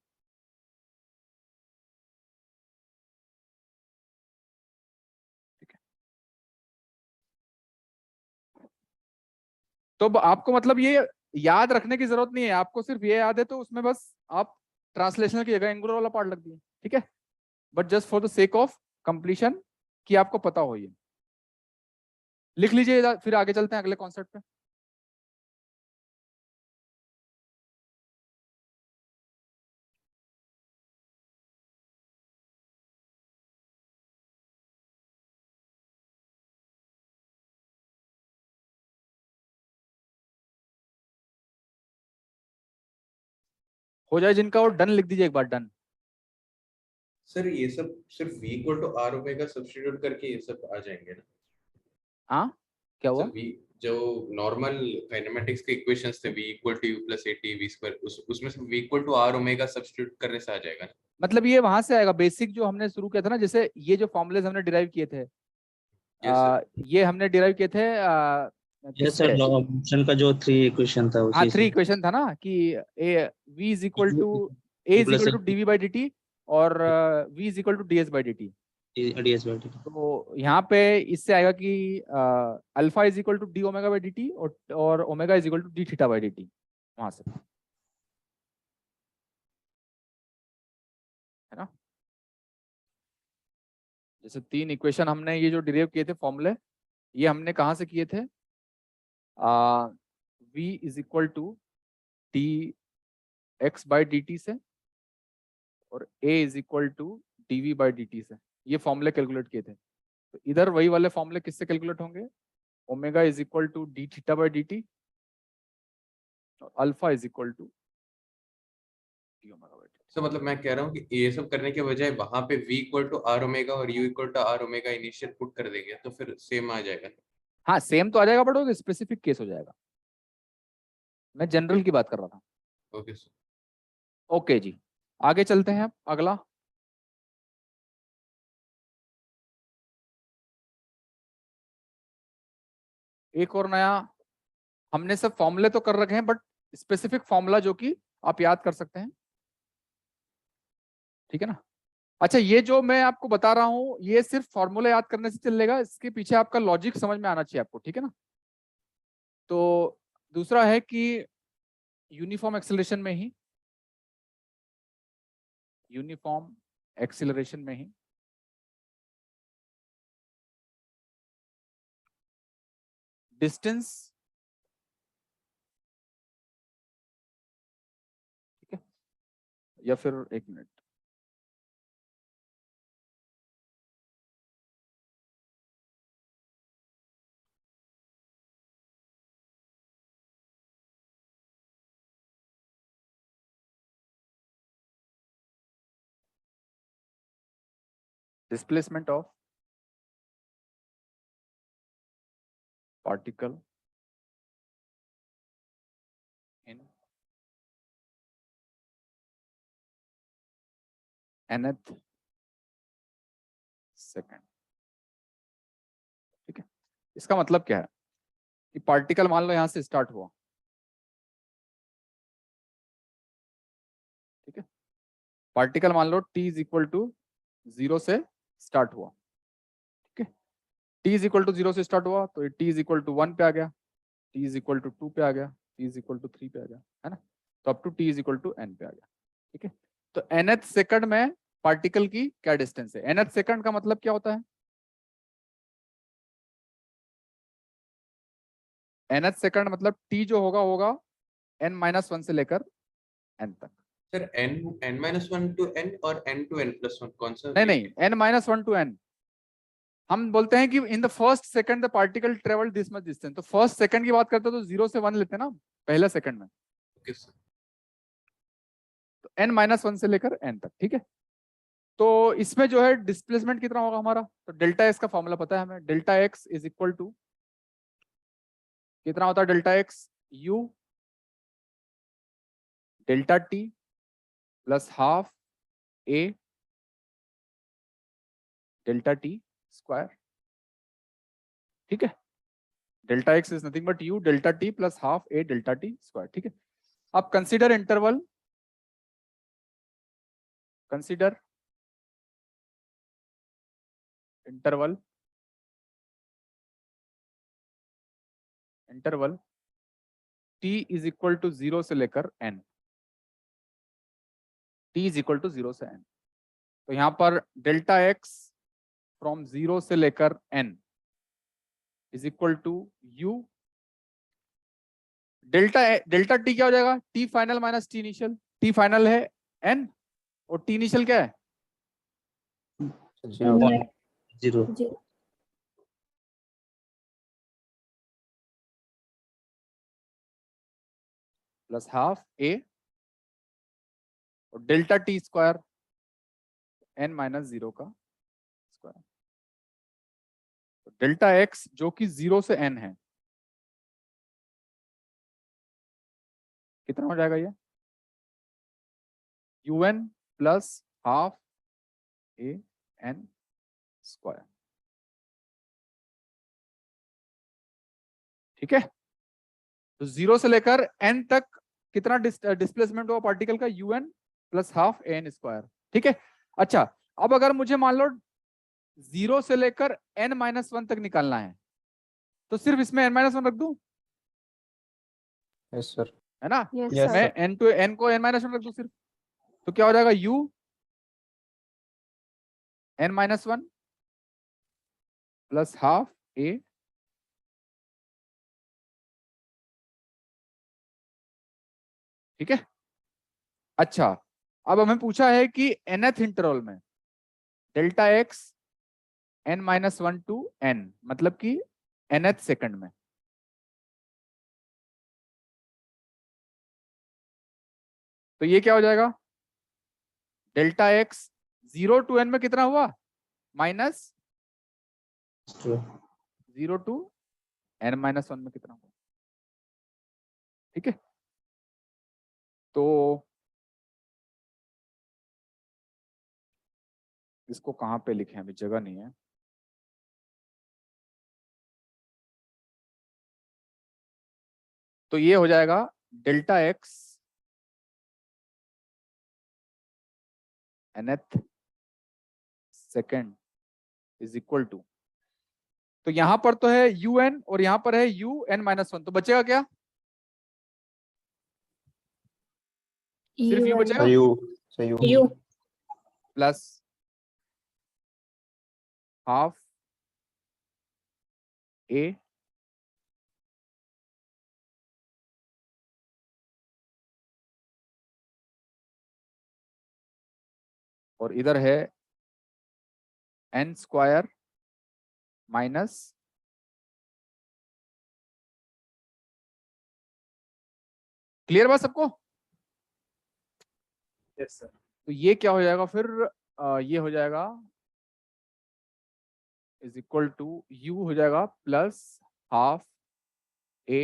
तो आपको मतलब ये याद रखने की जरूरत नहीं है, आपको सिर्फ ये याद है तो उसमें बस आप ट्रांसलेशनल की जगह एंगुलर वाला पार्ट लग दिए, ठीक है। But just for the sake of completion कि आपको पता हो, ये लिख लीजिए, फिर आगे चलते हैं अगले कॉन्सेप्ट पे। हो जाए जिनका, और डन लिख दीजिए एक बार, डन। सर ये सब सिर्फ v equal to r omega substitute करके ये सब आ जाएंगे ना? हाँ, क्या हुआ? v जो नॉर्मल काइनेमेटिक्स के इक्वेशंस थे, v equal to u plus at v square, उसमें से v equal to r omega substitute करने से आ जाएगा ना? मतलब ये वहां से आएगा, बेसिक जो हमने शुरू किया था ना, जैसे ये जो फॉर्मूलेज हमने डिराइव किए थे, ये हमने डिराइव किए थे यस सर, मोशन का जो 3 इक्वेशन था हाँ, उसी 3 इक्वेशन था ना, कि v is equal to a is equal to dv by dt और v is equal to ds by dt। तो यहाँ पे इससे आएगा कि alpha is equal to D omega by dt और omega is equal to D theta by dt, वहां से। जैसे 3 इक्वेशन हमने ये जो डिराइव किए थे फॉर्मूले, ये हमने कहाँ से किए थे? v is equal to dx by dt से और a is equal to dv by dt से, ये फॉर्मूले कैलकुलेट किए थे। तो इधर वही वाले फॉर्मूले किससे कैलकुलेट होंगे? Omega is equal to D theta by dt और alpha is equal to D omega by dt। तो मतलब मैं कह रहा हूँ कि ये सब करने के बजाय वहां पे v equal to R omega और u equal to R omega initial put कर देंगे तो फिर सेम आ जाएगा। हाँ सेम तो आ जाएगा, बट वो स्पेसिफिक केस हो जाएगा। मैं जनरल की बात कर रहा था। Okay sir. ओके जी, आगे चलते हैं। अब अगला एक और नया, हमने सब फॉर्मूले तो कर रखे हैं बट स्पेसिफिक फॉर्मूला जो कि आप याद कर सकते हैं, ठीक है ना। अच्छा, ये जो मैं आपको बता रहा हूं ये सिर्फ फॉर्मूला याद करने से चलेगा, इसके पीछे आपका लॉजिक समझ में आना चाहिए आपको, ठीक है ना। तो दूसरा है कि यूनिफॉर्म एक्सेलरेशन में ही, यूनिफॉर्म एक्सेलरेशन में ही डिस्टेंस, ठीक है, या फिर एक minute, displacement of particle in nth second, ठीक है। इसका मतलब क्या है कि पार्टिकल मान लो यहां से स्टार्ट हुआ, ठीक है, पार्टिकल मान लो t इज इक्वल टू 0 से स्टार्ट हुआ, ठीक है। t इज इक्वल टू 0 से स्टार्ट हुआ तो t इज इक्वल टू 1 पे आ गया, t इज इक्वल टू 2 पे आ गया, t इज इक्वल टू 3 पे आ गया, है ना। तो up to t is equal to n पे आ गया, ठीक है। तो nth सेकंड में पार्टिकल की क्या डिस्टेंस है? nth सेकंड का मतलब क्या होता है? nth सेकंड मतलब t जो होगा होगा n-1 से लेकर n तक। सर n-1 टू n और n टू n+1 कौन सा? नहीं, n-1 टू n। हम बोलते हैं कि in the first second the particle travel this much distance, तो फर्स्ट सेकंड की बात करते हैं तो 0 से 1 लेते हैं ना पहला सेकंड में, ओके सर। तो n-1 से लेकर n तक, ठीक है। तो इसमें जो है डिस्प्लेसमेंट कितना होगा हमारा? तो डेल्टा एक्स का फॉर्मूला पता है हमें, delta x is equal to कितना होता है? Delta X u delta T plus half a delta T square, ठीक है। Delta x is nothing but u delta T plus half a delta T square, ठीक है। अब consider interval, consider interval, interval t is equal to 0 से लेकर n, t is equal to 0 से n। तो यहां पर डेल्टा x फ्रॉम 0 से लेकर n is equal to u delta t क्या हो जाएगा? t फाइनल माइनस t इनिशियल, t फाइनल है n और t इनिशियल क्या है? 0 प्लस हाफ a और डेल्टा t स्क्वायर n-0 का स्क्वायर। तो डेल्टा x जो कि 0 से n है कितना हो जाएगा ये? un plus half a n square, ठीक है। तो 0 से लेकर n तक कितना डिस्प्लेसमेंट हुआ पार्टिकल का? un plus half a n square, ठीक है। अच्छा, अब अगर मुझे मान लो 0 से लेकर n-1 तक निकालना है तो सिर्फ इसमें n-1 रख दूं? यस सर, है ना। Yes, मैं n को n-1 रख दूं सिर्फ, तो क्या हो जाएगा? u n-1 प्लस हाफ ए ठीक है। अच्छा, अब हमें पूछा है कि nth इंटरवल में delta X n minus 1 to n, मतलब कि nth सेकंड में। तो ये क्या हो जाएगा, डेल्टा एक्स 0 टू n में कितना हुआ, माइनस 0 टू n माइनस 1 में कितना हुआ। ठीक है, तो इसको कहाँ पे लिखें, अभी जगह नहीं है। तो ये हो जाएगा delta x nth second is equal to, तो यहां पर तो है un और यहां पर है un माइनस 1, तो बचेगा क्या, सिर्फ u बचेगा, यू प्लस हाफ ए और इधर है n स्क्वायर माइनस क्लियर बात सबको। Yes sir. तो ये क्या हो जाएगा फिर, ये हो जाएगा इज इक्वल टू u हो जाएगा plus half a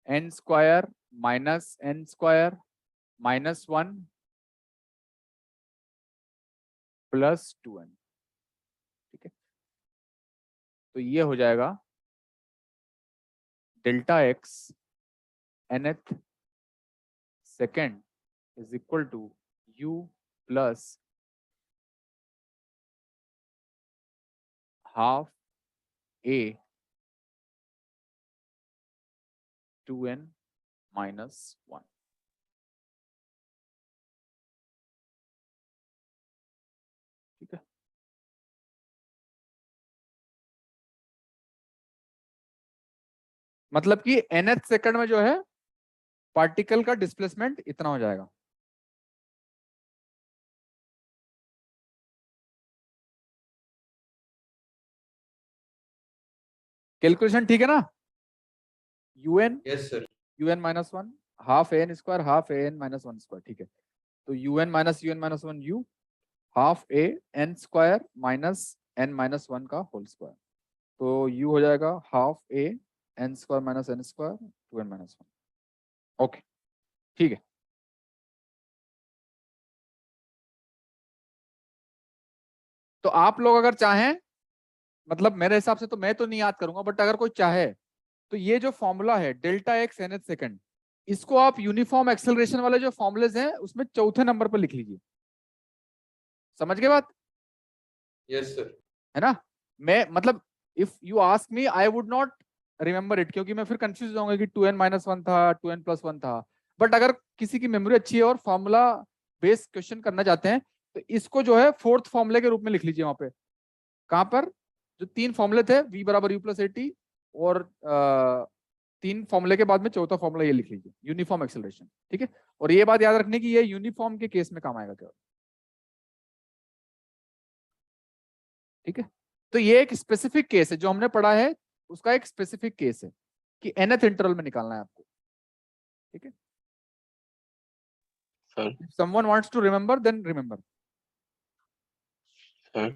n square minus n square minus 1 plus 2n। ठीक है, तो ये हो जाएगा delta x nth second is equal to u plus half a 2n minus 1। ठीक है, मतलब कि nth सेकंड में जो है पार्टिकल का डिस्प्लेसमेंट इतना हो जाएगा। कैलकुलेशन ठीक है ना, un yes sir. un minus 1 half an square half an minus 1 square. ठीक है, तो un minus un u half a n square minus n minus 1 का होल स्क्वायर, तो u हो जाएगा half a n square minus n square 2n minus 1। Okay ठीक है, तो आप लोग अगर चाहें, मतलब मेरे हिसाब से तो मैं तो नहीं याद करूंगा, बट अगर कोई चाहे तो ये जो फॉर्मूला है डेल्टा एक्स nth सेकंड, इसको आप यूनिफॉर्म एक्सेलरेशन वाले जो फॉर्मुलेज हैं उसमें चौथे नंबर पर लिख लीजिए। समझ गए बात? Yes sir. है ना, मैं मतलब if you ask me I would not remember it, क्योंकि मैं फिर कंफ्यूज हो जाऊंगा कि 2n माइनस 1 था 2n प्लस 1 था। बट अगर किसी की मेमोरी अच्छी है और फॉर्मूला बेस्ड क्वेश्चन करना चाहते हैं तो इसको जो है फोर्थ फॉर्मूले के रूप में लिख लीजिए वहां पे। कहां पर, जो तीन फॉर्मूले थे v बराबर u प्लस एटी, और तीन फॉर्मूले के बाद में चौथा फॉर्मूला ये लिख लीजिए, यूनिफॉर्म एक्सेलरेशन। ठीक है, और ये बात याद रखने की ये यूनिफॉर्म के केस में काम आएगा केवल। ठीक है, तो ये एक स्पेसिफिक केस है जो हमने पढ़ा है, उसका एक स्पेसिफिक केस है कि nth इंटरवल में निकालना है आपको। ठीक है, sir if someone wants to remember then remember। Sir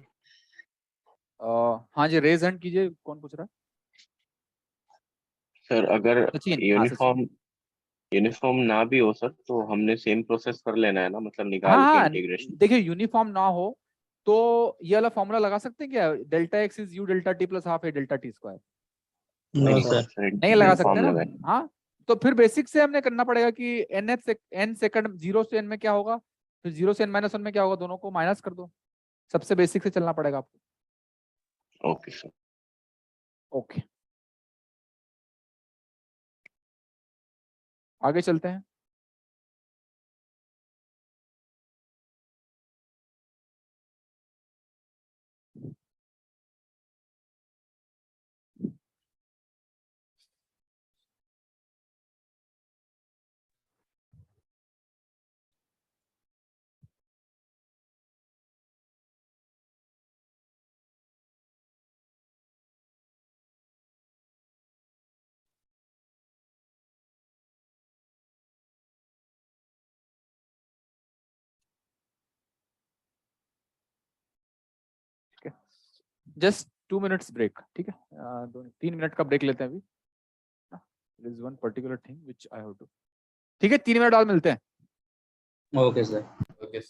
हाँ जी, रेज हैंड कीजिए, कौन पूछ रहा है? सर अगर सचिन, हाँ सचिन। यूनिफॉर्म यूनिफॉर्म ना भी हो सर तो हमने सेम प्रोसेस कर लेना है ना, मतलब हाँ निकाल के हाँ, इंटीग्रेशन। देखिए यूनिफॉर्म ना हो तो ये वाला फॉर्मूला लगा सकते हैं क्या, delta x is u delta T plus half a delta T square. No नहीं सर। सर नहीं लगा सकते यूनिफॉर्म ना। लगाए। हाँ, तो फिर बेसिक से हमने करना पड़ेगा कि n सेकंड 0 से n में क्या होगा, फिर 0 से n माइनस 1 में क्या होगा, दोनों को माइनस कर दो। सबसे बेसिक से चलना पड़ेगा आपको। Okay sir. ओके, आगे चलते हैं। जस्ट 2 मिनट्स ब्रेक, ठीक है? 3 मिनट का ब्रेक लेते हैं अभी। There is one particular thing which I have to, ठीक है? 3 मिनट बाद मिलते हैं। Okay sir. ओके।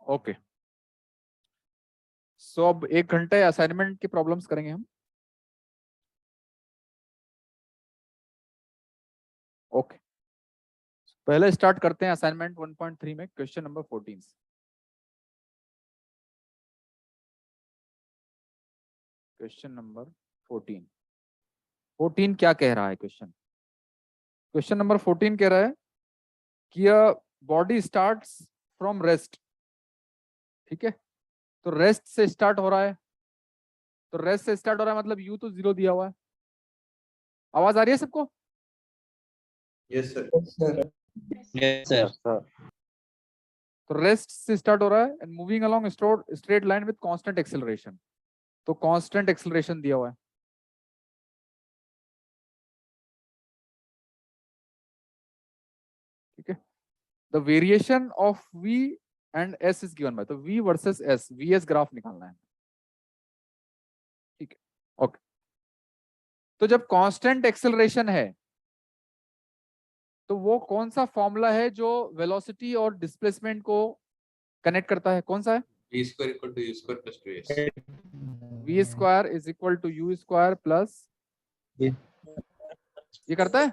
ओके, सो अब 1 घंटे असाइनमेंट की प्रॉब्लम्स करेंगे हम। ओके, पहले स्टार्ट करते हैं असाइनमेंट 1.3 में क्वेश्चन नंबर 14 से। क्वेश्चन नंबर 14 क्या कह रहा है क्वेश्चन नंबर 14 कह रहा है कि बॉडी स्टार्ट्स फ्रॉम रेस्ट। ठीक है, तो रेस्ट से स्टार्ट हो रहा है, तो रेस्ट से स्टार्ट हो रहा है मतलब यू तो 0 दिया हुआ है। आवाज आ रही है सबको? Yes sir. Yes sir. तो रेस्ट से स्टार्ट हो रहा है and moving along straight line with constant acceleration, तो कांस्टेंट एक्सेलरेशन दिया हुआ है। ठीक है, the variation of v and s is given by, तो v versus s, vs graph निकालना है। ठीक है, ओके, तो जब कांस्टेंट एक्सेलरेशन है तो वो कौन सा फॉर्मूला है जो वेलोसिटी और डिस्प्लेसमेंट को कनेक्ट करता है? कौन सा है? v square equal to u square plus 2s। v square is equal to u square plus ये करता है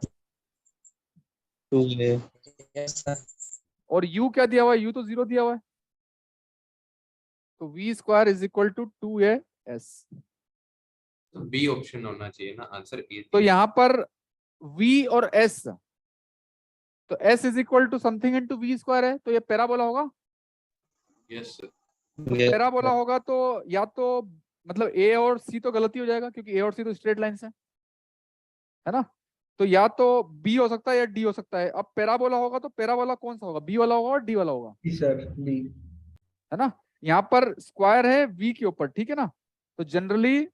2a। और u क्या दिया हुआ है? u तो 0 दिया हुआ है, तो v square is equal to 2as। तो बी ऑप्शन होना चाहिए ना, आंसर ए। तो यहाँ पर v और s, तो s is equal to something into v square है, तो ये पैराबोला होगा। Yes sir. तो पैराबोला होगा तो या तो मतलब a और c तो गलती हो जाएगा क्योंकि a और c तो स्ट्रेट लाइन है ना, तो या तो b हो सकता है या d हो सकता है। अब पैराबोला होगा तो पैराबोला कौन सा होगा? b वाला होगा और d वाला होगा? सर बी है ना, यहाँ पर स्क्वायर है v के ऊपर, ठीक है ना, तो जनरली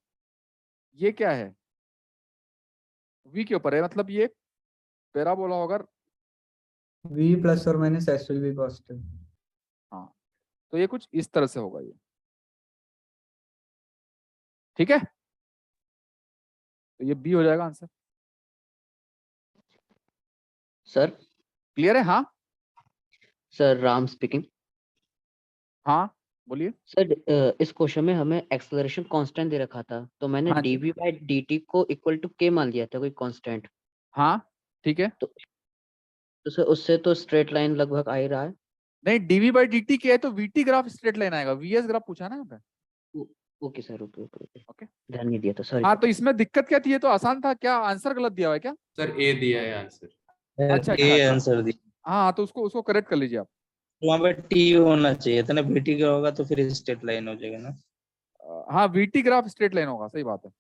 ये क्या है? v के ऊपर है, मतलब ये पैराबोला होगा। v प्लस और minus s will be positive. हाँ, तो ये कुछ इस तरह से होगा ये। ठीक है, तो ये b हो जाएगा आंसर। सर क्लियर है? हाँ सर, राम स्पीकिंग। हाँ बोलिए। सर इस क्वेश्चन में हमें एक्सेलरेशन कांस्टेंट दे रखा था, तो मैंने हाँ जी। dv बाय dt को इक्वल टू k मान लिया था, कोई कांस्टेंट। हाँ ठीक है, तो सर उससे तो स्ट्रेट लाइन लगभग आ ही रहा है। नहीं dv बाई dt क्या है तो vt ग्राफ स्ट्रेट लाइन आएगा, vs ग्राफ पूछा ना यहाँ पे। Okay sir, okay okay okay, okay, ध्यान नहीं दिया था, सॉरी। हाँ तो इसमें दिक्कत क्या थी? ये तो आसान था, क्या आंसर गलत दिया हुआ है क्या? सर ए दिया है आंसर। अच्छा ए अच्छा, आंसर दी। हाँ तो उसको करेक्ट कर लीजिए आप। वहाँ पे टी होना चाहिए था ना, बीटी का होगा तो फिर स्ट्रेट लाइन हो जाएगा ना। हाँ vt ग्राफ स्ट्रेट लाइन होगा, सही बात है।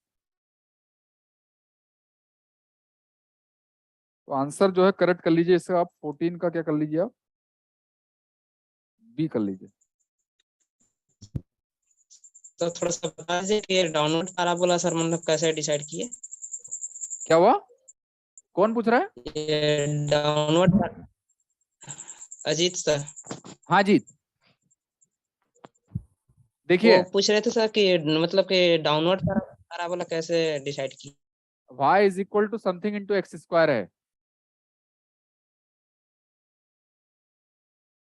तो आंसर जो है करेक्ट कर लीजिए इससे। आप 14 का क्या कर लीजिए, आप बी कर लीजिए। तो थोड़ा सा बता दीजिए कि डाउनवर्ड पैराबोला सर मतलब कैसे डिसाइड किए? क्या हुआ? कौन पूछ रहा है? ये डाउनवर्ड अजीत सर। हाँ जीत, देखिए वो पूछ रहे थे सर कि मतलब कि डाउनवर्ड पैराबोला कैसे डिसाइड की? y is equal to something into x square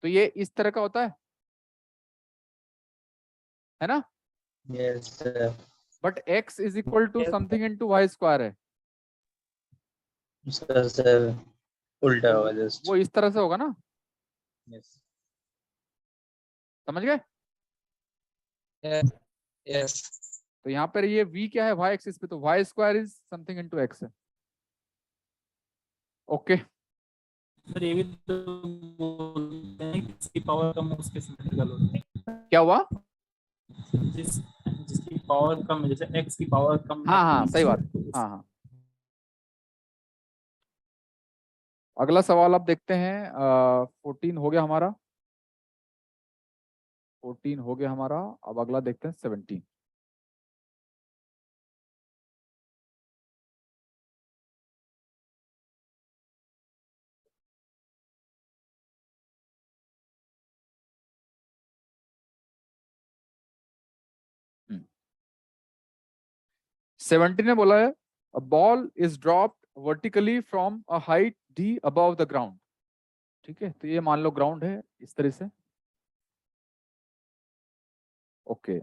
तो ये इस तरह का होता है ना, yes sir. But x is equal to something into y square है, सर उल्टा होगा जस्ट। वो इस तरह से होगा ना, यस समझ गए? यस। तो यहाँ पर ये v क्या है? y एक्सिस पे, तो y square is something into x है। ओके, सर ये भी तो बोलते हैं कि जिसकी पावर कम हो उसके सिमेट्रिकल होते हैं। क्या हुआ? जिसकी पावर कम है, जैसे x की पावर कम है, हाँ हाँ सही बात, हाँ हाँ। अगला सवाल आप देखते हैं। 14 हो गया हमारा, 14 हो गया हमारा। अब अगला देखते हैं 17। सेवनटीन में बोला है a ball is dropped vertically from a height d above the ground. ठीक है, तो ये मान लो ग्राउंड है इस तरह से, ओके,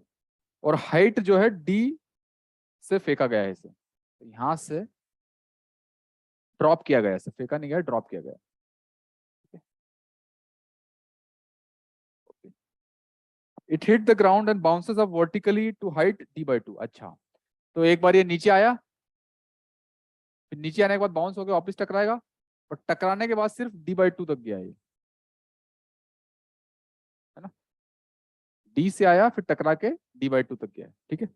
और हाइट जो है डी से फेंका गया है इसे, तो यहां से ड्रॉप किया गया है, इसे फेंका नहीं गया, ड्रॉप किया गया है। It hit the ground and bounces up vertically to height d/2। अच्छा, तो एक बार ये नीचे आया, फिर नीचे आने के बाद बाउंस होकर वापस टकराएगा, और टकराने के बाद सिर्फ d/2 तक गया ये, है ना। d से आया, फिर टकरा के d/2 तक गया, ठीक है।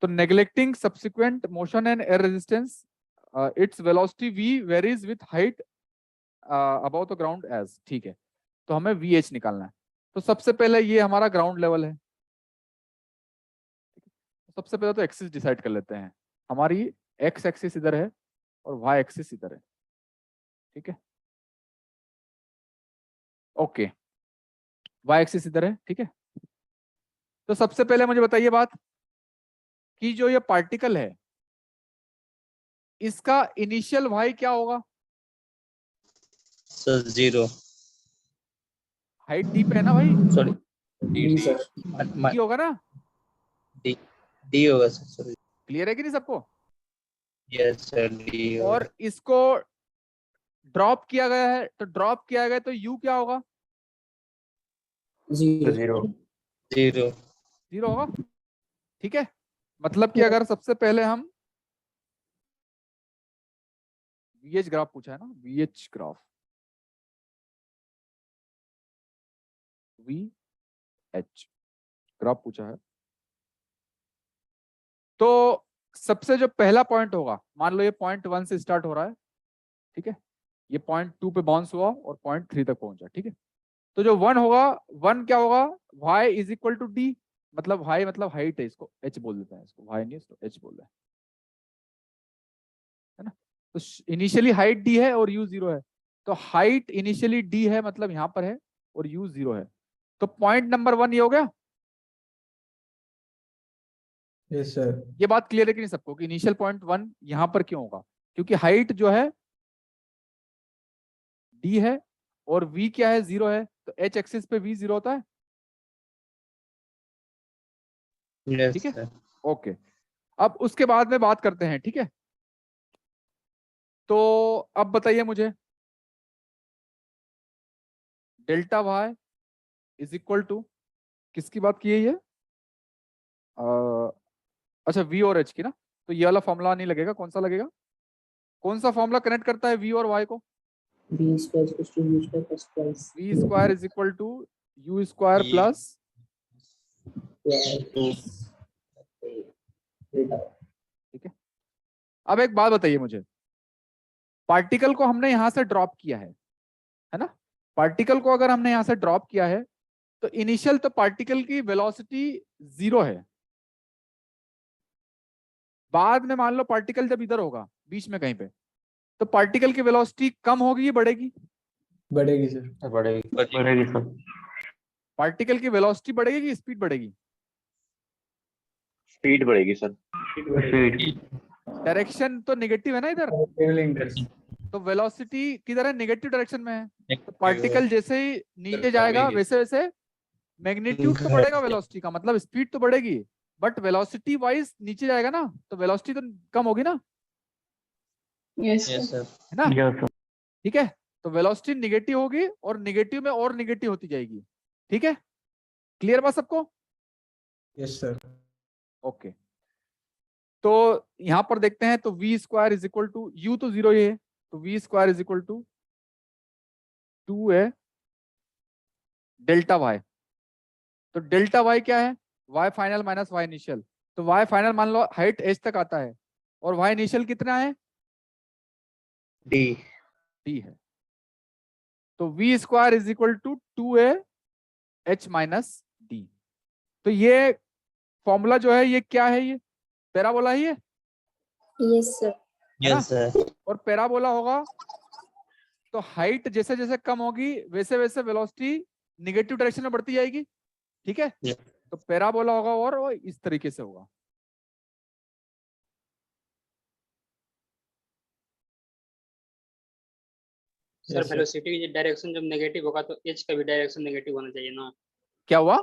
तो neglecting subsequent motion and air resistance, its velocity v varies with height above the ground as, ठीक है। तो हमें vh निकालना है। तो सबसे पहले ये हमारा ग्राउंड लेवल है, सबसे पहले तो एक्सिस डिसाइड कर लेते हैं। हमारी एक्स एक्सिस इधर है और वाई एक्सिस इधर है, ठीक है। ओके, वाई एक्सिस इधर है, ठीक है। तो सबसे पहले मुझे बताइए बात कि जो ये पार्टिकल है इसका इनिशियल वाई क्या होगा? सर 0। हाइट डी पे है ना भाई, सॉरी डी होगा ना, डी होगा सर। क्लियर है कि नहीं सबको? यस सर, डी होगा। और इसको ड्रॉप किया गया है, तो ड्रॉप किया गया तो यू क्या होगा? 0 होगा, ठीक है। मतलब कि अगर सबसे पहले हम VH ग्राफ पूछा है ना, VH ग्राफ, VH ग्राफ पूछा है, तो सबसे जो पहला पॉइंट होगा, मान लो ये पॉइंट 1 से स्टार्ट हो रहा है, ठीक है। ये पॉइंट 2 पे बाउंस हुआ और पॉइंट 3 तक पहुंचा, ठीक है। तो जो 1 होगा, 1 क्या होगा? y is equal to d, मतलब y मतलब हाइट है, इसको h बोल देते हैं, इसको y नहीं इसको h बोल रहे हैं, है ना। तो इनिशियली हाइट d है और u 0 है, तो हाइट इनिशियली d है, मतलब यहाँ पर है, और u 0 है। तो पॉइंट नंबर 1 ये हो गया। Yes sir. ये बात क्लियर है कि नहीं सबको कि इनिशियल पॉइंट 1 यहाँ पर क्यों होगा? क्योंकि हाइट जो है d है और v क्या है? 0 है, तो h एक्सिस पे v 0 होता है, ठीक है। ओके, अब उसके बाद में बात करते हैं, ठीक है। तो अब बताइए मुझे, delta y is equal to किसकी बात की है ये? अच्छा, v और h की ना। तो ये वाला फॉर्मूला नहीं लगेगा, कौन सा लगेगा? कौन सा फॉर्मूला कनेक्ट करता है v और y को? v square is equal to u square plus, ठीक है। अब एक बात बताइए मुझे, पार्टिकल को हमने यहां से ड्रॉप किया है ना। पार्टिकल को अगर हमने यहां से ड्रॉप किया है, तो इनिशियल तो पार्टिकल की वेलोसिटी 0 है। बाद में मान लो पार्टिकल जब इधर होगा बीच में कहीं पे, तो पार्टिकल की वेलोसिटी कम होगी या बढ़ेगी? बढ़ेगी सर। बढ़ेगी सर। पार्टिकल की वेलोसिटी बढ़ेगी कि स्पीड बढ़ेगी? स्पीड बढ़ेगी सर। डायरेक्शन तो नेगेटिव है ना इधर, तो वेलोसिटी किधर है? नेगेटिव डायरेक्शन में है। तो पार्टिकल जैसे ही नीचे जाएगा वैसे वैसे मैग्नीट्यूड तो बढ़ेगा वेलोसिटी का, मतलब स्पीड तो बढ़ेगी, बट वेलोसिटी वाइज नीचे जाएगा ना, तो वेलोसिटी तो कम होगी ना, यस सर। है ना। ठीक है, तो वेलोसिटी निगेटिव होगी और निगेटिव में और निगेटिव होती जाएगी, ठीक है। क्लियर बात सबको? Yes sir. ओके, तो यहां पर देखते हैं, तो v square is equal to, u तो 0 ही है, तो v square is equal to 2 है डेल्टा y। तो डेल्टा y क्या है? y final minus y initial. तो y फाइनल मान लो हाइट h तक आता है, और y इनिशियल कितना है? d है। तो v square is equal to 2a h minus d। तो ये फॉर्मूला जो है ये क्या है? ये पैराबोला ही है, यस सर। Yes sir. और पैराबोला होगा तो हाइट जैसे जैसे कम होगी वैसे वैसे वेलोसिटी निगेटिव डायरेक्शन में बढ़ती जाएगी, ठीक है। तो पैराबोला होगा और वो इस तरीके से होगा। सर वेलोसिटी की डायरेक्शन जब नेगेटिव होगा तो h का भी डायरेक्शन नेगेटिव होना चाहिए ना? क्या हुआ?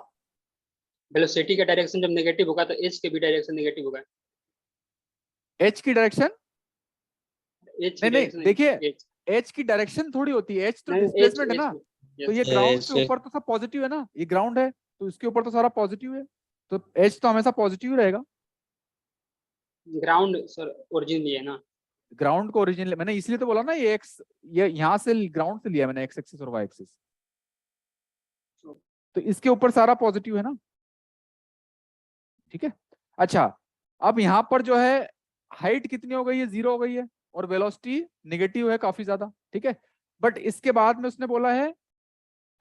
वेलोसिटी का डायरेक्शन जब नेगेटिव होगा तो एच के भी डायरेक्शन नेगेटिव होगा। एच की डायरेक्शन एच नहीं नहीं, देखिए एच की डायरेक्शन थोड़ी होती है, एच तो डिस्प्लेसमेंट है ना, तो ये ग्राउंड के ऊपर तो सब पॉजिटिव है ना, ये ग्राउंड है तो इसके ऊपर तो सारा पॉजिटिव है, तो एच तो हमेशा पॉजिटिव रहेगा। ग्राउंड सर ओरिजिन भी है ना, ग्राउंड को ओरिजिन मैंने इसलिए तो बोला ना, ये एक्स, ये यहाँ से ग्राउंड से लिया मैंने, एक्स एक्सिस और वाई एक्सिस, तो इसके ऊपर सारा पॉजिटिव है ना, ठीक है। अच्छा, अब यहाँ पर जो है हाइट कितनी हो गई है, 0 हो गई है, और वेलोसिटी नेगेटिव है काफी ज्यादा, ठीक है। बट इसके बाद में उसने बोला है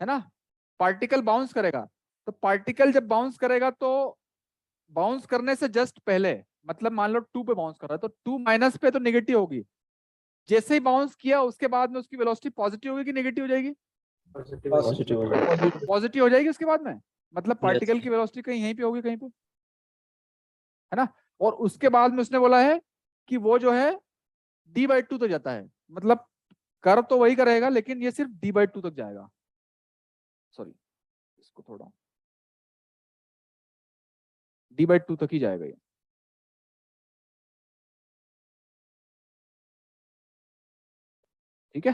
ना, पार्टिकल बाउंस करेगा, तो पार्टिकल जब बाउंस करेगा तो बाउंस करने से जस्ट पहले, मतलब मान लो 2 पे बाउंस कर रहा है तो 2 माइनस पे तो नेगेटिव होगी, जैसे ही बाउंस किया उसके बाद में उसकी वेलोसिटी पॉजिटिव होगी कि नेगेटिव हो जाएगी? पॉजिटिव हो जाएगी उसके बाद में, मतलब पार्टिकल की वेलोसिटी कहीं यहीं पे होगी कहीं पे, है ना। और उसके बाद में उसने बोला है कि वो जो है d/2 तक जाता है, मतलब कर तो वही करेगा लेकिन ये सिर्फ d/2 तक जाएगा, सॉरी इसको थोड़ा d/2 तक ही जाएगा ये, ठीक है।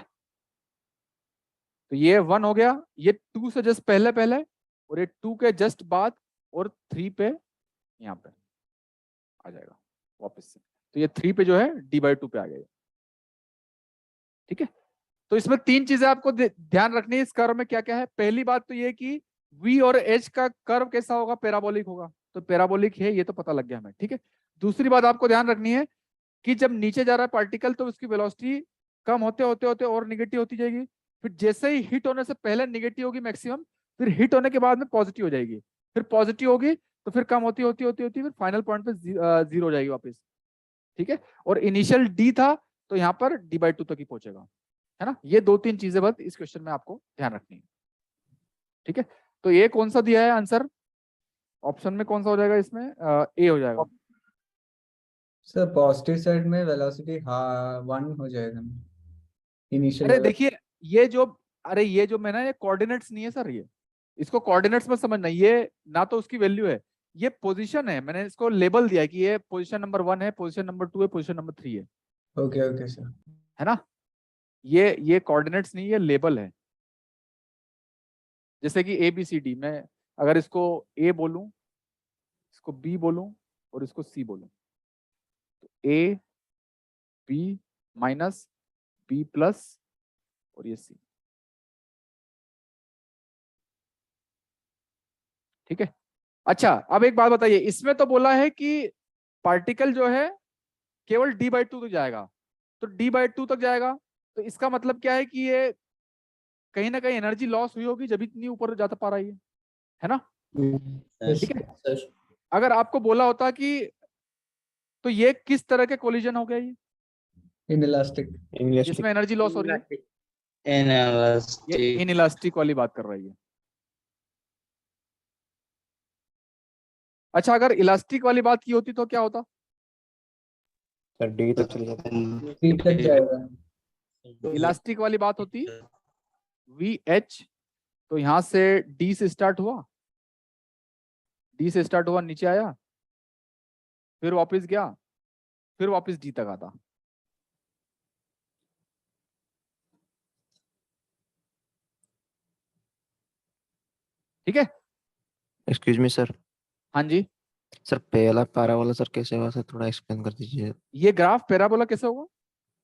तो ये 1 हो गया, ये 2 से जस्ट पहले पहले, और ये 2 के जस्ट बाद, और 3 पे यहाँ पे आ जाएगा वापस से, तो ये 3 पे जो है d/2 पे आ गया, ठीक है। तो इसमें 3 चीजें आपको ध्यान रखनी है इस कर्व में क्या क्या है। पहली बात तो ये कि v और h का कर्व कैसा होगा, पैराबोलिक होगा, तो पैराबोलिक है ये तो पता लग गया हमें, ठीक है। दूसरी बात आपको ध्यान रखनी है कि जब नीचे जा रहा है पार्टिकल तो उसकी वेलोसिटी कम होते होते होते और निगेटिव होती जाएगी, फिर जैसे ही हिट होने से पहले निगेटिव होगी मैक्सिमम, फिर हिट होने के बाद में पॉजिटिव हो जाएगी, फिर पॉजिटिव होगी तो फिर कम होती होती होती होती फिर फाइनल पॉइंट पे 0 हो जाएगी वापस, ठीक है। और इनिशियल d था तो यहाँ पर d/2 तक ही पहुंचेगा, है ना। ये 2-3 चीजें बस इस क्वेश्चन में आपको ध्यान रखनी है, ठीक है। तो ये कौन सा दिया है आंसर, ऑप्शन में कौन सा हो जाएगा इसमें, ए हो जाएगा। सर पॉजिटिव साइड में वेलोसिटी 1 हो जाएगा इनिशियल। अरे देखिए ये जो, अरे ये जो मैं ना, ये कोऑर्डिनेट्स नहीं है सर, ये इसको कोऑर्डिनेट्स में समझना, ये ना तो उसकी वैल्यू है, ये पोजीशन है, मैंने इसको लेबल दिया कि ये पोजीशन नंबर 1 है, पोजीशन नंबर 2 है, पोजीशन नंबर 3 है। ओके ओके सर, है ना, ये कोऑर्डिनेट्स नहीं, ये लेबल है। जैसे कि ABCD, मैं अगर इसको A बोलूं, इसको B बोलूं और इसको C बोलूं, तो A B minus B plus और ये C, ठीक है। अच्छा, अब एक बात बताइए, इसमें तो बोला है कि पार्टिकल जो है केवल d/2 तक जाएगा, तो d/2 तक जाएगा तो इसका मतलब क्या है कि ये कहीं ना कहीं एनर्जी लॉस हुई होगी जब इतनी ऊपर जाता पा रही है ना, ठीक है। अगर आपको बोला होता कि तो ये किस तरह के कोलिजन हो गया, ये इनइलास्टिक, जिसमें एनर्जी लॉस हो रही है, ये इनइलास्टिक वाली बात कर रही है। अच्छा, अगर इलास्टिक वाली बात की होती तो क्या होता, सर डी तक चल जाता है, डी तक जाएगा। इलास्टिक वाली बात होती VH, तो यहां से D से स्टार्ट हुआ, D से स्टार्ट हुआ, नीचे आया, फिर वापस गया, फिर वापस D तक आता, ठीक है। Excuse me sir. हाँ जी सर पहला पैराबोला सर कैसे होगा सर, थोड़ा एक्सप्लेन कर दीजिए। ये ग्राफ पैराबोला कैसे होगा?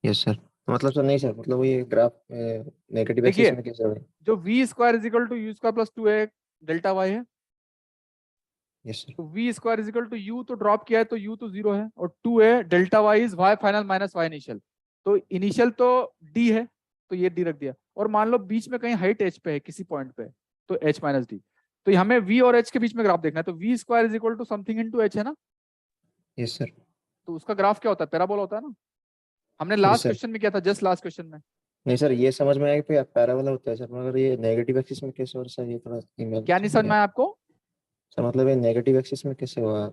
यस सर, मतलब सर नहीं सर, मतलब ये ग्राफ नेगेटिव एक्सिस में कैसे होगा? जो v² = u² + 2a delta y है, यस सर। तो v² = u तो ड्रॉप किया है तो u तो 0 है, और 2a delta y is y final minus y initial, तो इनिशियल तो d है तो ये d रख दिया, और मान लो बीच में कहीं हाइट h पे है किसी पॉइंट पे, तो h - d, तो हमें v और h के बीच में ग्राफ देखना है, तो v² = समथिंग इनटू h है ना। Yes sir. तो उसका ग्राफ क्या होता है, पैराबोला होता है ना, हमने लास्ट क्वेश्चन में किया था, जस्ट लास्ट क्वेश्चन में। नहीं सर, ये समझ में आया कि पैराबोला होता है सर, मगर ये नेगेटिव एक्सिस में कैसे हो रहा है, ये थोड़ा क्या नहीं समझ में आया आपको सर, मतलब ये नेगेटिव एक्सिस में कैसे हुआ,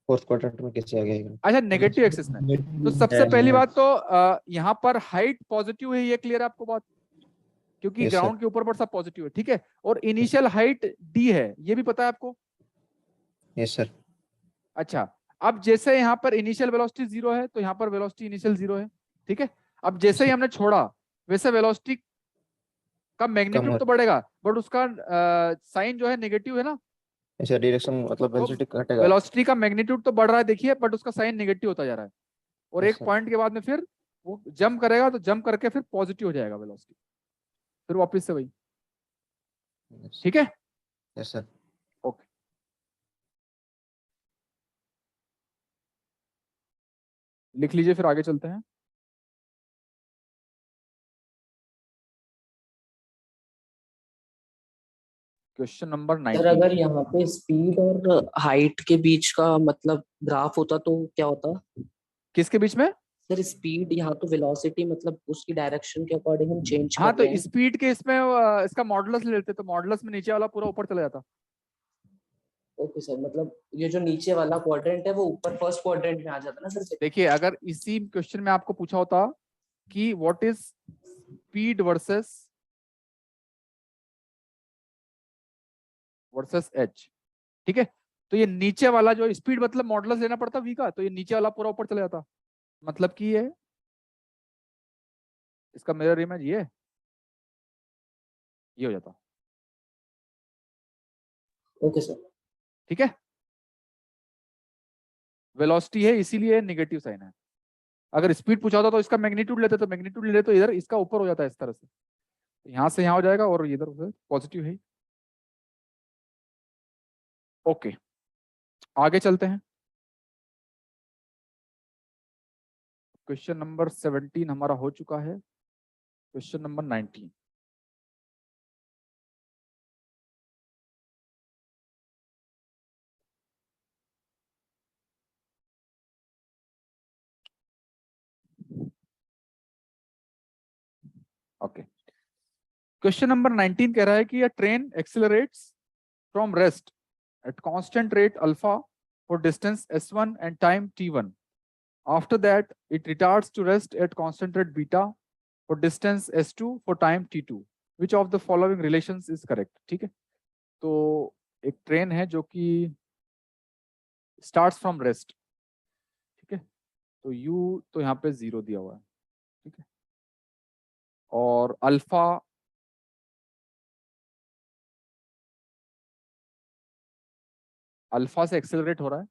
फोर्थ क्वाड्रेंट में कैसे आ गया? अच्छा, नेगेटिव एक्सिस में, तो सबसे पहली बात तो यहाँ पर हाइट पॉजिटिव है, ये क्लियर है आपको बात, क्योंकि ग्राउंड के ऊपर पर सब पॉजिटिव है, ठीक है। और इनिशियल हाइट d है, ये भी पता है आपको, यस सर। अच्छा, अब जैसे यहाँ पर इनिशियल वेलोसिटी 0 है तो यहाँ पर वेलोसिटी इनिशियल 0 है, ठीक है। अब जैसे ही हमने छोड़ा वैसे वेलोसिटी का मैग्नीट्यूड तो बढ़ेगा, बट उसका साइन जो है नेगेटिव है ना, ऐसा डायरेक्शन मतलब वेलोसिटी घटेगा। वेलोसिटी का मैग्नीट्यूड तो बढ़ रहा है देखिए, बट उसका साइन नेगेटिव होता जा रहा है, और Yes, एक sir. पॉइंट के बाद में फिर वो जंप करेगा तो जंप करके फिर पॉजिटिव हो जाएगा वेलोसिटी, फिर वापस से वही, ठीक है। Yes sir. ओके, लिख लीजिए, फिर आगे चलते हैं। Question number sir 19। अगर यहाँ पे स्पीड और हाइट के बीच का मतलब ग्राफ होता तो क्या होता? किसके बीच में? सर स्पीड, यहाँ तो वेलोसिटी मतलब उसकी डायरेक्शन के अकॉर्डिंग हम चेंज हाँ, कर तो रहे हैं। स्पीड के इसमें इसका मॉडुलस ले लेते तो मॉडुलस में नीचे वाला पूरा ऊपर चला जाता। ओके सर, मतलब ये जो नीचे वाला क्वाड्रेंट है वो ऊपर फर्स्ट क्वाड्रेंट में आ जाता ना सर। देखिए, अगर इसी क्वेश्चन में आपको पूछा होता कि what is speed versus H, ठीक है, तो ये नीचे वाला जो स्पीड मतलब मॉडुलस लेना पड़ता वी का, तो ये नीचे वाला पूरा ऊपर चला जाता, मतलब कि ये इसका मिरर इमेज ये हो जाता। ओके सर, ठीक है, वेलोसिटी है इसीलिए नेगेटिव साइन है। अगर स्पीड पूछा होता तो इसका मैग्नीट्यूड लेते, तो मैग्नीट्यूड ले तो इधर इसका ऊपर हो जाता है इस तरह से, यहां से यहां हो जाएगा और इधर उधर पॉजिटिव है। ओके, आगे चलते हैं। क्वेश्चन नंबर 17 हमारा हो चुका है। Question number 19। Okay, question number 19 कह रहा है कि अ train accelerates from rest at constant rate alpha for distance s1 and time t1. After that, it retards to rest at constant rate beta for distance s2 for time t2. Which of the following relations is correct? ठीक है, तो एक train है जो कि starts from rest, ठीक है, तो u तो यहाँ पे 0 दिया हुआ है, ठीक है, और अल्फा से एक्सेलरेट हो रहा है,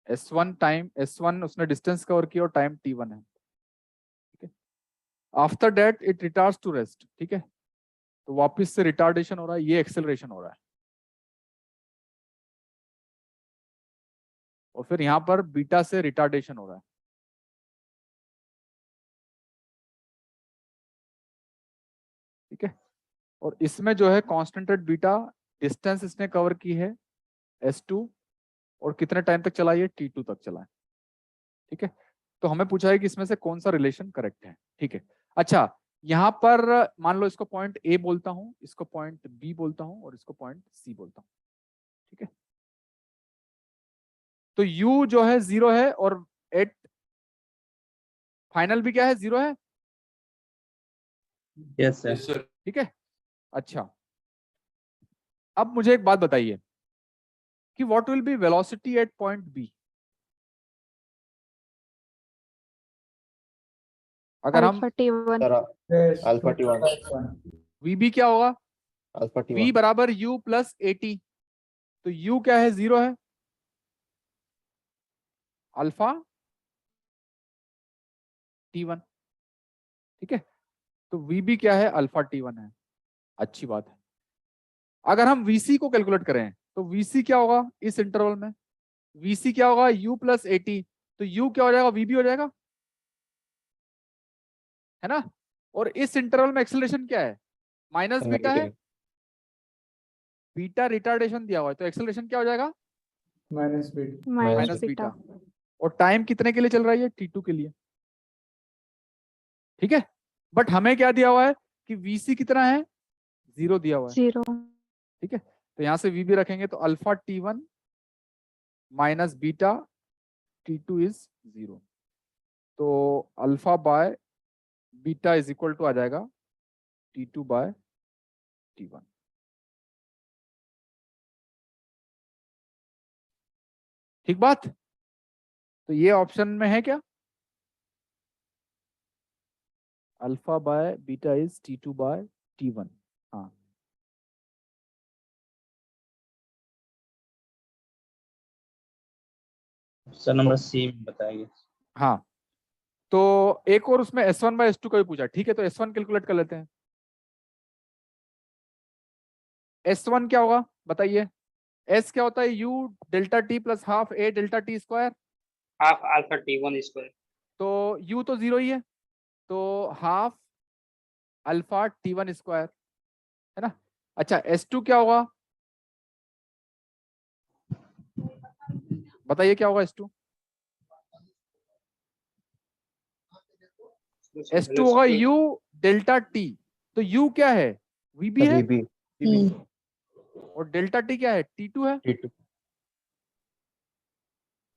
s1 उसने डिस्टेंस कवर किया और टाइम t1 है, ठीक है। After that it retards to rest, ठीक है, तो वापस से रिटार्डेशन हो रहा है, ये एक्सेलरेशन हो रहा है, और फिर यहाँ पर बीटा से रिटार्डेशन हो रहा है, ठीक है, और इसमें जो है कांस्टेंट रेट बीटा, डिस्टेंस इसने कवर की है s2, और कितने टाइम तक चला, ये t2 तक चला है, ठीक है। तो हमें पूछा है कि इसमें से कौन सा रिलेशन करेक्ट है, ठीक है। अच्छा, यहाँ पर मान लो इसको पॉइंट ए बोलता हूँ, इसको पॉइंट बी बोलता हूँ, और इसको पॉइंट सी बोलता हूँ, ठीक है। तो u जो है 0 है, और एट फाइनल भी क्या है, 0 है। Yes sir. ठीक है, अच्छा, अब मुझे एक बात बताइए कि what will be velocity at point b. अगर हम अल्फा t1 vb क्या होगा, अल्फा v t1 बराबर u प्लस at, तो u क्या है, 0 है, अल्फा t1, ठीक है, तो vb क्या है, अल्फा t1 है। अच्छी बात है। अगर हम vc को कैलकुलेट करें तो vc क्या होगा इस इंटरवल में, vc क्या होगा, u प्लस at, तो u क्या हो जाएगा, vb हो जाएगा, है ना। और इस इंटरवल में एक्सेलरेशन क्या है, माइनस बीटा है, बीटा रिटार्डेशन दिया हुआ है, तो एक्सेलरेशन क्या हो जाएगा, माइनस बीटा, और टाइम कितने के लिए चल रहा है, ये t2 के लिए, ठीक है। बट हमें क्या दिया हुआ है कि vc कितना है, 0 दिया हुआ है, 0, ठीक है, तो यहां से vb रखेंगे तो alpha t1 minus beta t2 is 0, तो alpha by beta is equal to आ जाएगा t2 बाय t1। ठीक बात। तो ये ऑप्शन में है क्या, alpha by beta is T2 by T1। हाँ ऑप्शन नंबर सी में बताइए। हाँ, तो एक और उसमें S1 बाय S2 का भी पूछा, ठीक है, तो S1 कैलकुलेट कर लेते हैं। S1 क्या होगा बताइए, S क्या होता है, U delta T plus half A delta T square, half alpha T1 square. तो U तो 0 ही है, तो हाफ अल्फा T1 स्क्वायर, है ना। अच्छा S2 क्या होगा बताइए, क्या होगा S2? S2 होगा U डेल्टा टी, तो U क्या है, VB है, VB और डेल्टा टी क्या है, T2 है, T2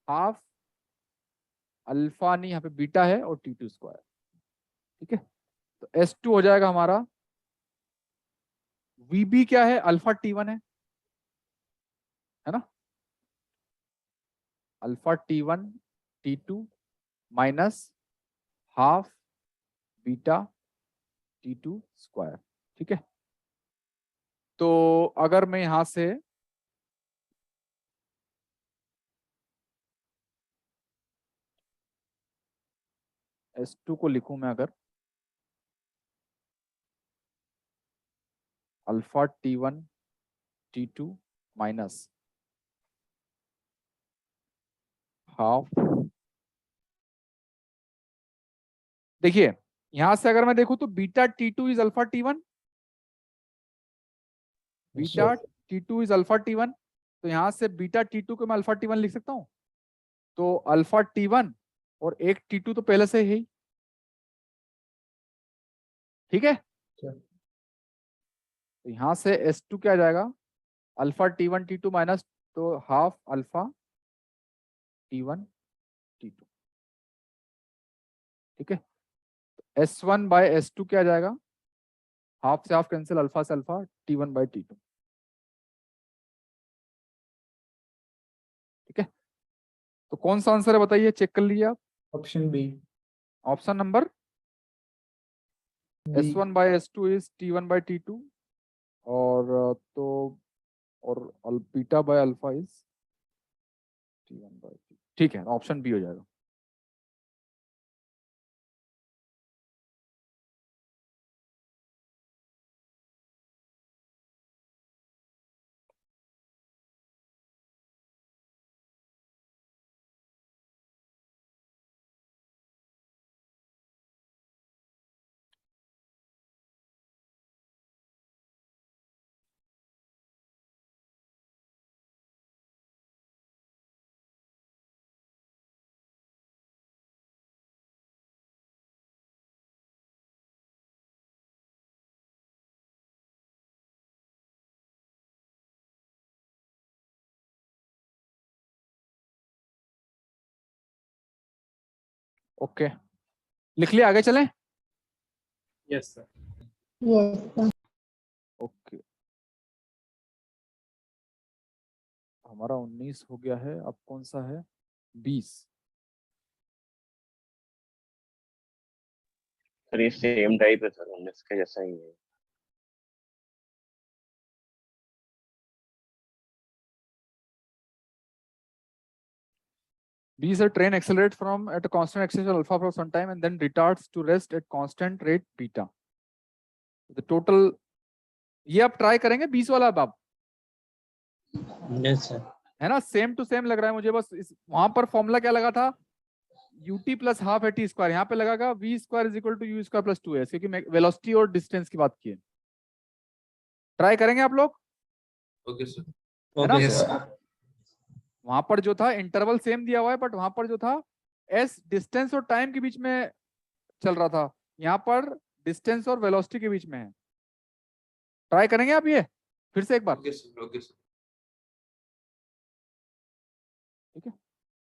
हाफ अल्फा नहीं, यहाँ पे बीटा है, और T2 स्क्वायर। ठीक है, तो S2 हो जाएगा हमारा, VB क्या है, अल्फा T1 है ना, alpha T1 T2 minus half beta T2 square. ठीक है, तो अगर मैं यहां से S2 को लिखूं, मैं अगर alpha T1 T2 minus half, देखिए यहां से अगर मैं देखूं तो beta T2 is alpha T1, beta T2 is alpha T1, तो यहां से बीटा T2 को मैं अल्फा T1 लिख सकता हूं, तो अल्फा T1 और एक T2 तो पहले से है ही, ठीक है, तो यहां से S2 क्या आ जाएगा, अल्फा T1 T2 माइनस, तो हाफ अल्फा T1 T2। ठीक है, तो S1 बाय S2 क्या आ जाएगा, हाफ से हाफ कैंसिल, अल्फा से अल्फा, T1 बाय T2। ठीक है, तो कौन सा आंसर है बताइए, चेक कर लीजिए आप। Option b. Option number S1 by S2 is T1 by T2, और तो और beta by alpha is T1 by T2। ठीक है, ऑप्शन बी हो जाएगा। ओके, लिख लिया, आगे चलें। Yes sir. ओके, हमारा 19 हो गया है, अब कौन सा है, 20। सर ये सेम टाइप है सर, 19 के जैसा ही है। B a train accelerates from at a constant acceleration alpha for some time and then retards to rest at constant rate beta. The total, ये आप ट्राई करेंगे 20 वाला अब आप, यस सर। है ना, सेम टू सेम लग रहा है मुझे, बस वहां पर फॉर्मूला क्या लगा था, ut plus half at square, यहाँ पे लगागा v square is equal to u square plus 2s, क्योंकि वेलोसिटी और डिस्टेंस की बात की है। ट्राई करेंगे आप लोग, ओके सर। है ना। Okay sir. वहां पर जो था इंटरवल सेम दिया हुआ है, बट वहां पर जो था s डिस्टेंस और टाइम के बीच में चल रहा था, यहाँ पर डिस्टेंस और वेलोसिटी के बीच में है। ट्राई करेंगे आप ये फिर से एक बार, ओके सर। Okay sir. ठीक है,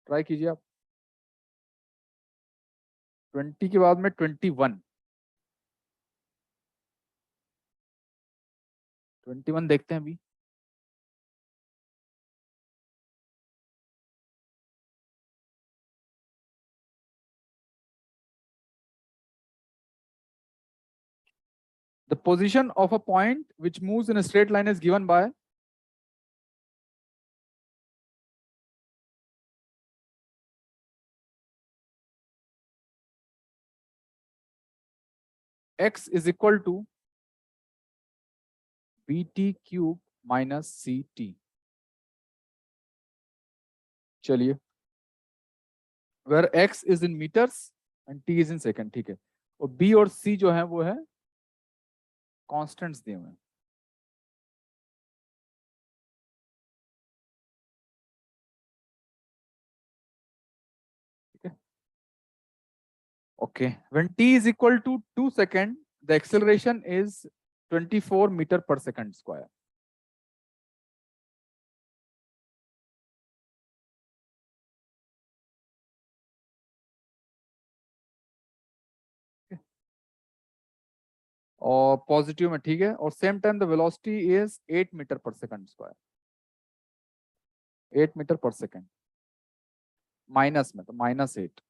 ट्राई कीजिए आप। 20 के बाद में 21, 21 देखते हैं अभी। The position of a point which moves in a straight line is given by x is equal to bt cube minus ct. चलिए, where x is in meters and t is in second, ठीक है, और b और c जो है वो है constants दिए हुए हैं। ठीक है, okay, when t is equal to 2 second, the acceleration is 24 meter per second square. और पॉजिटिव में, ठीक है, और same time the velocity is 8 metre per second square, 8 metre per second, minus में तो -8।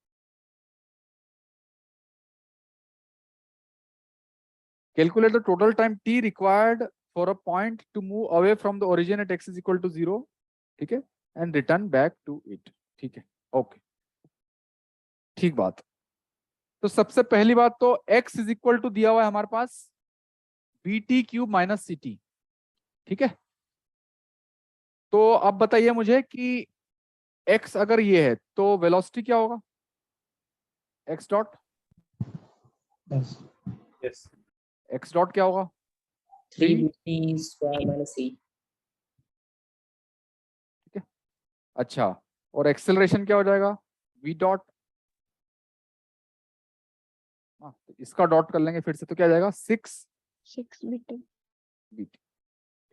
Calculate the total time t required for a point to move away from the origin at x is equal to 0, ठीक है, and return back to it. ठीक है, okay, ठीक बात। तो सबसे पहली बात तो x इज इक्वल टू दिया हुआ है हमारे पास bt क्यूब माइनस ct, ठीक है। तो अब बताइए मुझे कि x अगर ये है तो वेलोसिटी क्या होगा, x dot, yes x dot क्या होगा, 3bt स्क्वायर माइनस c। ठीक है, अच्छा, और एक्सेलरेशन क्या हो जाएगा, v डॉट, तो इसका डॉट कर लेंगे फिर से, तो क्या जाएगा 6 bt।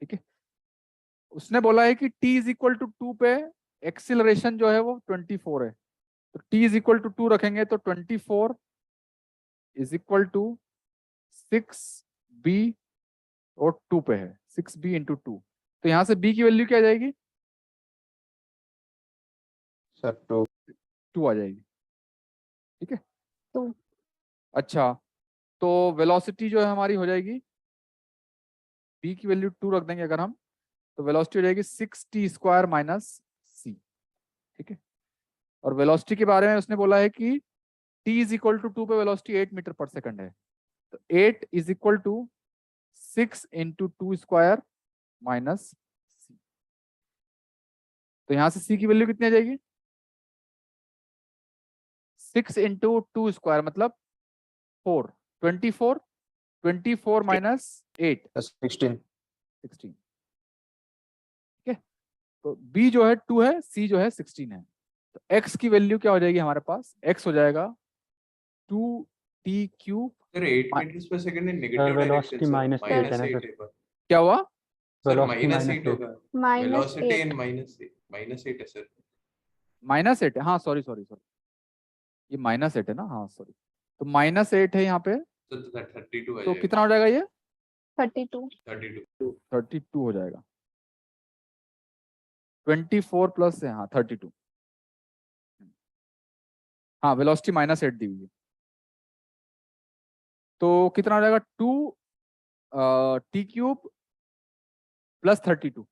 ठीक है, उसने बोला है कि t इज इक्वल टू 2 पे एक्सेलरेशन जो है वो 24 है, तो t इज इक्वल टू 2 रखेंगे तो 24 इज इक्वल टू 6b और 2 पे है 6b इंटू 2, तो यहाँ से b की वैल्यू क्या आ जाएगी सर 2 आ जाएगी। ठीक है, तो अच्छा, तो वेलोसिटी जो है हमारी हो जाएगी, b की वैल्यू 2 रख देंगे अगर हम, तो वेलोसिटी हो जाएगी 6t स्क्वायर माइनस c। ठीक है, और वेलोसिटी के बारे में उसने बोला है कि t इज इक्वल टू 2 पे वेलोसिटी 8 मीटर पर सेकंड है, तो 8 is equal to 6 into 2 square minus c। तो यहां से c की वैल्यू कितनी आ जाएगी, 6 इंटू 2 स्क्वायर मतलब 4, 24 माइनस 8 16। ठीक है, तो b जो है 2 है, c जो है 16 है, तो x की वैल्यू क्या हो जाएगी हमारे पास, x हो जाएगा 2t क्यूब। सर 8 मीटर्स पर second in negative direction sir, -8 है पर क्या हुआ सर, -8 होगा, वेलोसिटी इन -8 है सर, -8 है, हाँ सॉरी, ये -8 है ना, हाँ सॉरी, तो -8 है यहाँ पे, तो 32 आ तो जाएगा, कितना हो जाएगा ये 32 हो जाएगा, 24 प्लस है, हाँ 32, हाँ वेलोसिटी -8 दी हुई है, तो कितना हो जाएगा 2t क्यूब प्लस 32,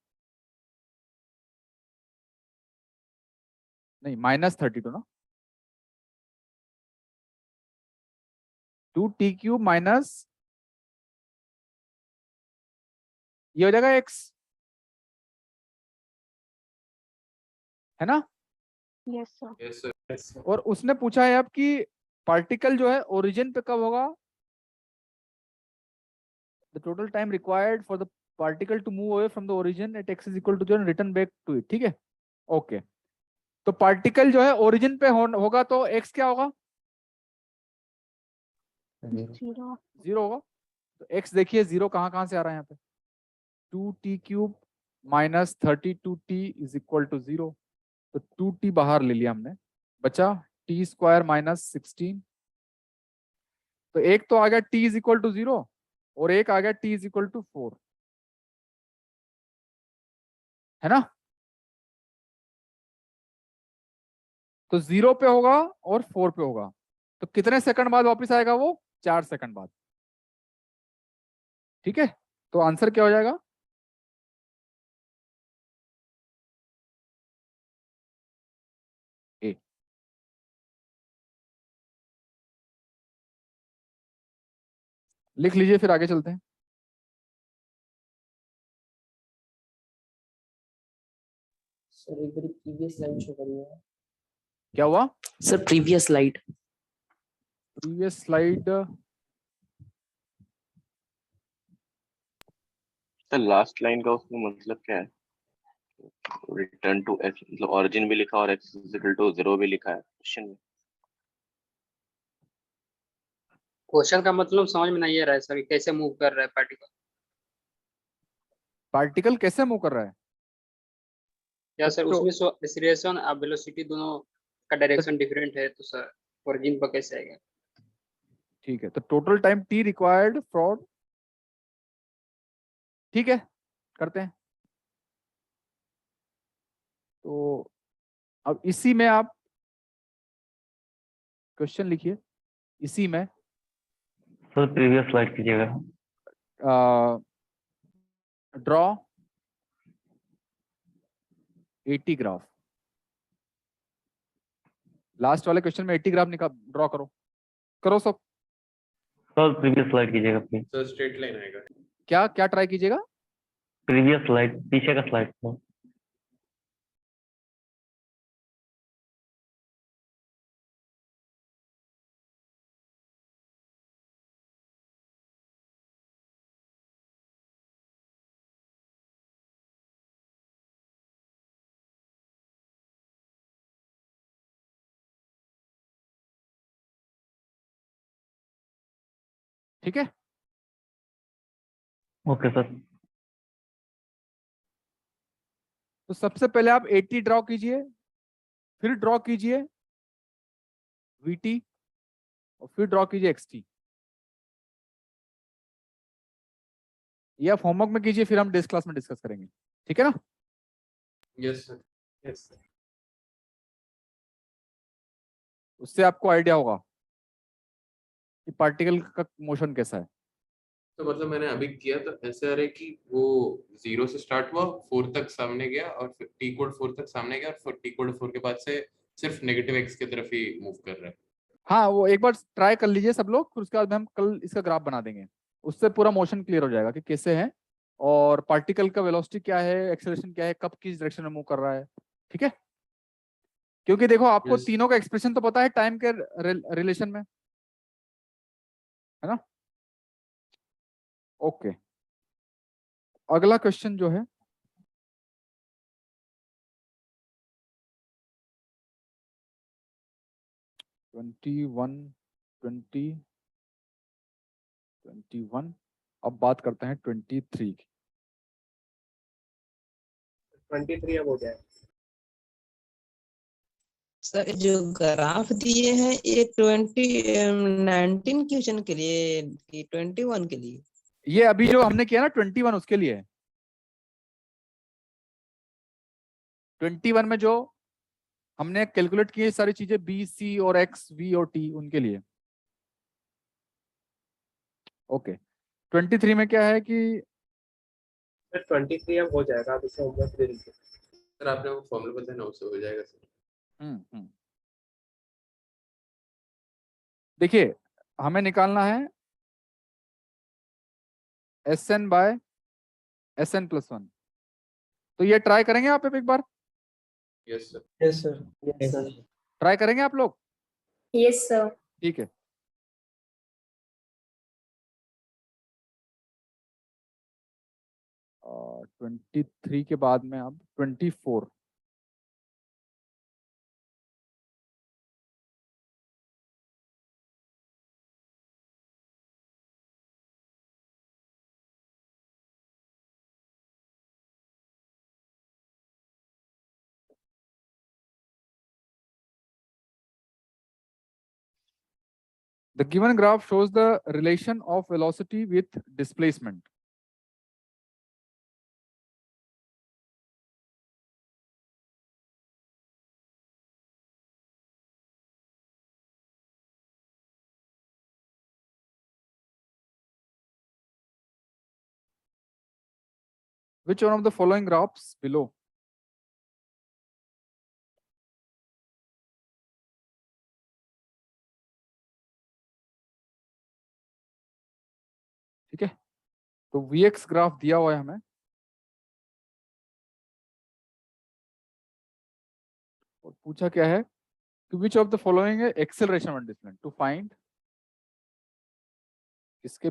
नहीं -32 ना, 2t क्यूब माइनस ये हो जाएगा x, है ना। Yes sir. यस सर, और उसने पूछा है अब कि पार्टिकल जो है ओरिजिन पे कब होगा, the total time required for the particle to move away from the origin at x is equal to 0 return back to it. ठीक है, ओके, तो पार्टिकल जो है ओरिजिन पे होगा तो x क्या होगा, 0 होगा, तो x देखिए 0 कहाँ से आ रहा है यहाँ पे, 2t cube minus 32t is equal to 0, तो 2t बाहर ले लिया हमने, बचा t स्क्वायर माइनस 16, तो एक तो आ गया t इज इक्वल टू 0 और एक आ गया t इज इक्वल टू 4, है ना, तो 0 पे होगा और 4 पे होगा, तो कितने सेकंड बाद वापस आएगा वो, 4 सेकंड बाद। ठीक है, तो आंसर क्या हो जाएगा? ए। लिख लीजिए, फिर आगे चलते हैं। सर एक बार प्रीवियस स्लाइड शो करिए। क्या हुआ sir previous slide? Previous slide sir last line का उसमें मतलब क्या है? रिटर्न टू एक्स, मतलब ओरिजिन भी लिखा और एक्स इज इक्वल टू 0 भी लिखा है क्वेश्चन में। क्वेश्चन का मतलब समझ में नहीं आ रहा है सर, कैसे मूव कर रहा है पार्टिकल। पार्टिकल कैसे मूव कर रहा है? या सर तो उसमें एक्सीलरेशन और वेलोसिटी दोनों का डायरेक्शन डिफरेंट है, तो सर ओरिजिन पर कैसे आएगा? ठीक है, तो total time T required for, ठीक है करते हैं। तो अब इसी में आप क्वेश्चन लिखिए, इसी में सर प्रीवियस स्लाइड कीजिएगा। Draw 80 graph. लास्ट वाले क्वेश्चन में 80 ग्राफ निकाल, ड्रॉ करो, करो सब। सर प्रीवियस स्लाइड कीजिएगा प्लीज। सर स्ट्रेट लाइन आएगा। क्या क्या ट्राई कीजिएगा? प्रीवियस स्लाइड, पीछे का स्लाइड था। ठीक है, ओके सर। तो सबसे पहले आप 80 ड्रॉ कीजिए, फिर ड्रॉ कीजिए VT, और फिर ड्रॉ कीजिए XT। ये आप होमवर्क में कीजिए, फिर हम डेस्क क्लास में डिस्कस करेंगे, ठीक है ना? Yes sir. Yes sir. उससे आपको आइडिया होगा कि पार्टिकल का मोशन कैसा है। तो मतलब मैंने अभी किया तो ऐसे आ रहा है कि वो 0 से स्टार्ट हुआ, 4 तक सामने गया, और फिर टी कोड 4 तक सामने गया, और फिर टी कोड 4 के बाद से सिर्फ नेगेटिव एक्स की तरफ ही मूव कर रहा है। हाँ, वो एक बार ट्राई कर लीजिए सब लोग, फिर उसके बाद में हम कल इसका ग्राफ बना देंगे, उससे पूरा मोशन क्लियर हो जाएगा कि कैसे है, और पार्टिकल का वेलोसिटी क्या है, एक्सेलरेशन क्या है, कब किस डायरेक्शन में मूव कर रहा है, ठीक है? क्योंकि देखो आपको तीनों का एक्सप्रेशन तो पता है टाइम के रिलेशन में, है ना? ओके, अगला क्वेश्चन जो है, ट्वेंटी वन 21। अब बात करते हैं 23 की। 23 अब हो जाए। सर जो ग्राफ दिए हैं ये 19 क्वेश्चन के लिए कि 21 के लिए? ये अभी जो हमने किया ना 21 उसके लिए है। 21 में जो हमने कैलकुलेट किए सारी चीजें B, C और X, V और T, उनके लिए। ओके, 23 में क्या है कि सर 23 अब हो जाएगा, आप इसे होमवर्क दे दीजिए। सर आपने वो फॉर्मूला बताया ना, उससे हो जाएगा सर। देखिए हमें निकालना है SN बाय SN+1। तो ये ट्राई करेंगे आप एक बार? Yes sir. Yes sir. Yes sir. Try करेंगे आप लोग? Yes sir. ठीक है, और 23 के बाद में अब 24। The given graph shows the relation of velocity with displacement. Which one of the following graphs below? ठीक है, तो Vx ग्राफ दिया हुआ है हमें, और पूछा क्या है कि which of the following है acceleration और displacement to find, किसके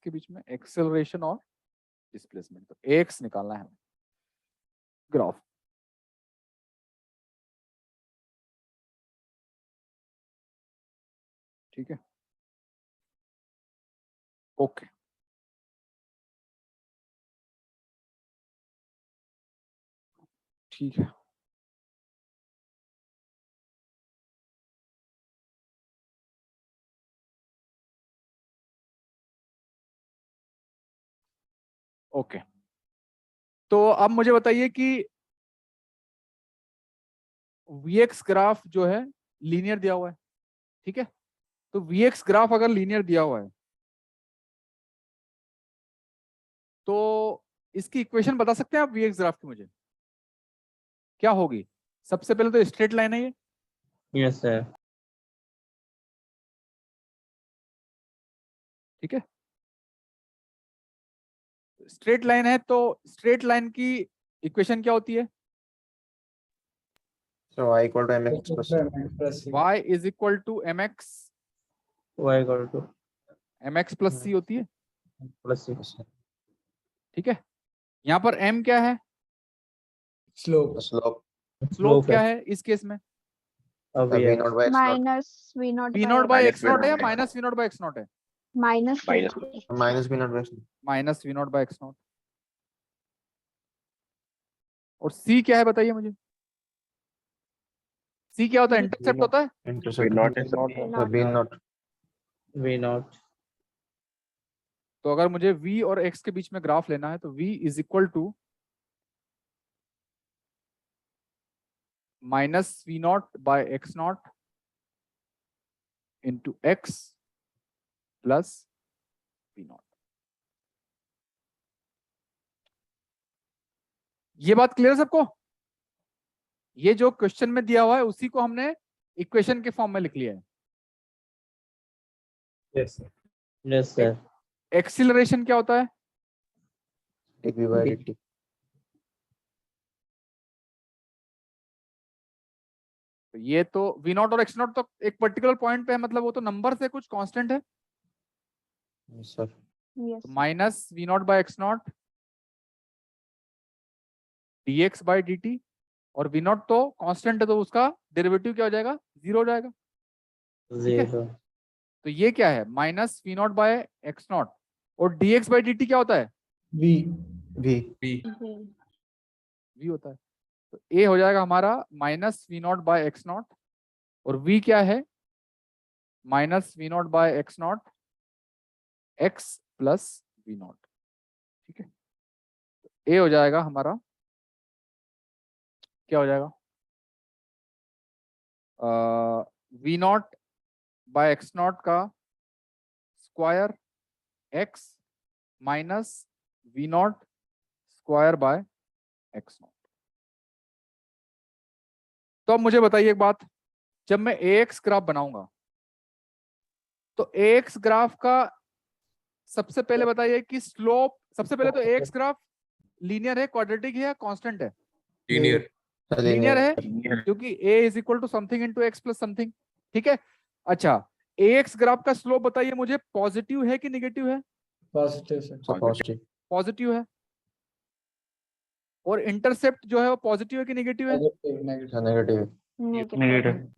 बीच में acceleration और displacement, तो Ax निकालना है हमें ग्राफ। ठीक है, ओके। ठीक है, ओके। तो अब मुझे बताइए कि Vx ग्राफ जो है लीनियर दिया हुआ है, ठीक है, तो Vx ग्राफ अगर लीनियर दिया हुआ है तो इसकी इक्वेशन बता सकते हैं आप Vx ग्राफ की मुझे क्या होगी? सबसे पहले तो स्ट्रेट लाइन है ये, यस सर। ठीक है, स्ट्रेट लाइन है तो स्ट्रेट लाइन की इक्वेशन क्या होती है? So y equal to mx plus y is equal to mx, y equal to mx plus c होती है, प्लस c। ठीक है। यहाँ पर m क्या है? स्लोप स्लोप क्या है इस केस में? v naught by x naught minus v naught v not by x naught है या minus v not by x naught है? Minus minus v naught by x naught minus v not by x not. और c क्या है बताइए मुझे? c क्या होता है? इंटरसेप्ट होता है। intercept not v not. तो अगर मुझे v और x के बीच में ग्राफ लेना है तो v is equal to minus v not by x not into x plus v not. ये बात क्लियर सबको? ये जो क्वेश्चन में दिया हुआ है उसी को हमने इक्वेशन के फॉर्म में लिख लिया है। Yes sir. Yes sir. Acceleration क्या होता है? dv by dt तो ये तो v नॉट और x नॉट तो एक पर्टिकुलर पॉइंट पे है, मतलब वो तो नंबर से कुछ कांस्टेंट है। सर तो minus v not by x not dx by dt, और v नॉट तो कांस्टेंट है तो उसका डेरिवेटिव क्या हो जाएगा? 0 हो जाएगा। ठीक है? 0। तो ये क्या है? Minus v not by x not, और dx बाय dt क्या होता है? v होता है। तो a हो जाएगा हमारा minus v not by x not, और v क्या है? Minus v not by x not x plus v not. ठीक है, तो a हो जाएगा हमारा क्या हो जाएगा? v not by x naught का square x minus v naught square by x naught. तो अब मुझे बताइए एक बात, जब मैं ax ग्राफ बनाऊंगा तो ax ग्राफ का सबसे पहले बताइए कि स्लोप, सबसे पहले तो ax ग्राफ लीनियर है, क्वाड्रेटिक है या कांस्टेंट है? लीनियर लीनियर है, क्योंकि a is equal to something into x plus something. ठीक है, अच्छा ax ग्राफ का स्लोप बताइए मुझे, पॉजिटिव है कि नेगेटिव है? पॉजिटिव पॉजिटिव है। और इंटरसेप्ट जो है वो पॉजिटिव है कि नेगेटिव है? नेगेटिव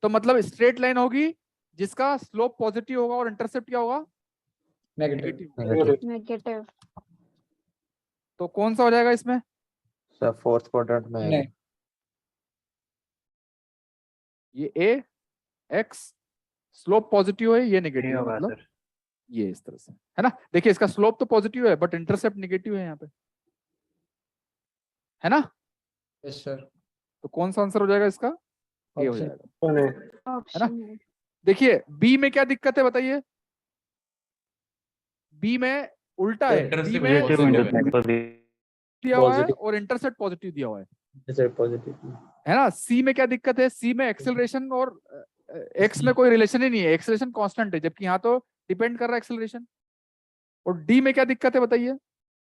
तो मतलब स्ट्रेट लाइन होगी जिसका स्लोप पॉजिटिव होगा और इंटरसेप्ट क्या होगा? नेगेटिव। तो कौन सा हो जाएगा इसमें? सर फोर्थ क्वाड्रेंट में है ये a x स्लोप पॉजिटिव है, ये नेगेटिव है, मतलब ये इस तरह से है ना। देखिए इसका स्लोप तो पॉजिटिव है बट इंटरसेप्ट नेगेटिव है यहाँ पे, है ना? Yes sir. तो कौन सा आंसर हो जाएगा इसका? ए हो जाएगा, है ना। ऑप्शन देखिए बी में क्या दिक्कत है बताइए? बी में उल्टा है, बी में दिया हुआ है Positive. और इंटरसेप्ट पॉजिटिव दिया हुआ है, पॉजिटिव। है ना। सी में क्या दिक्कत है, सी में एक्सेलरेशन और एक्स में कोई रिलेशन ही नहीं है, एक्सेलरेशन कांस्टेंट है, जबकि यहाँ तो डिपेंड कर रहा है एक्सेलरेशन। और डी में क्या दिक्कत है बताइए,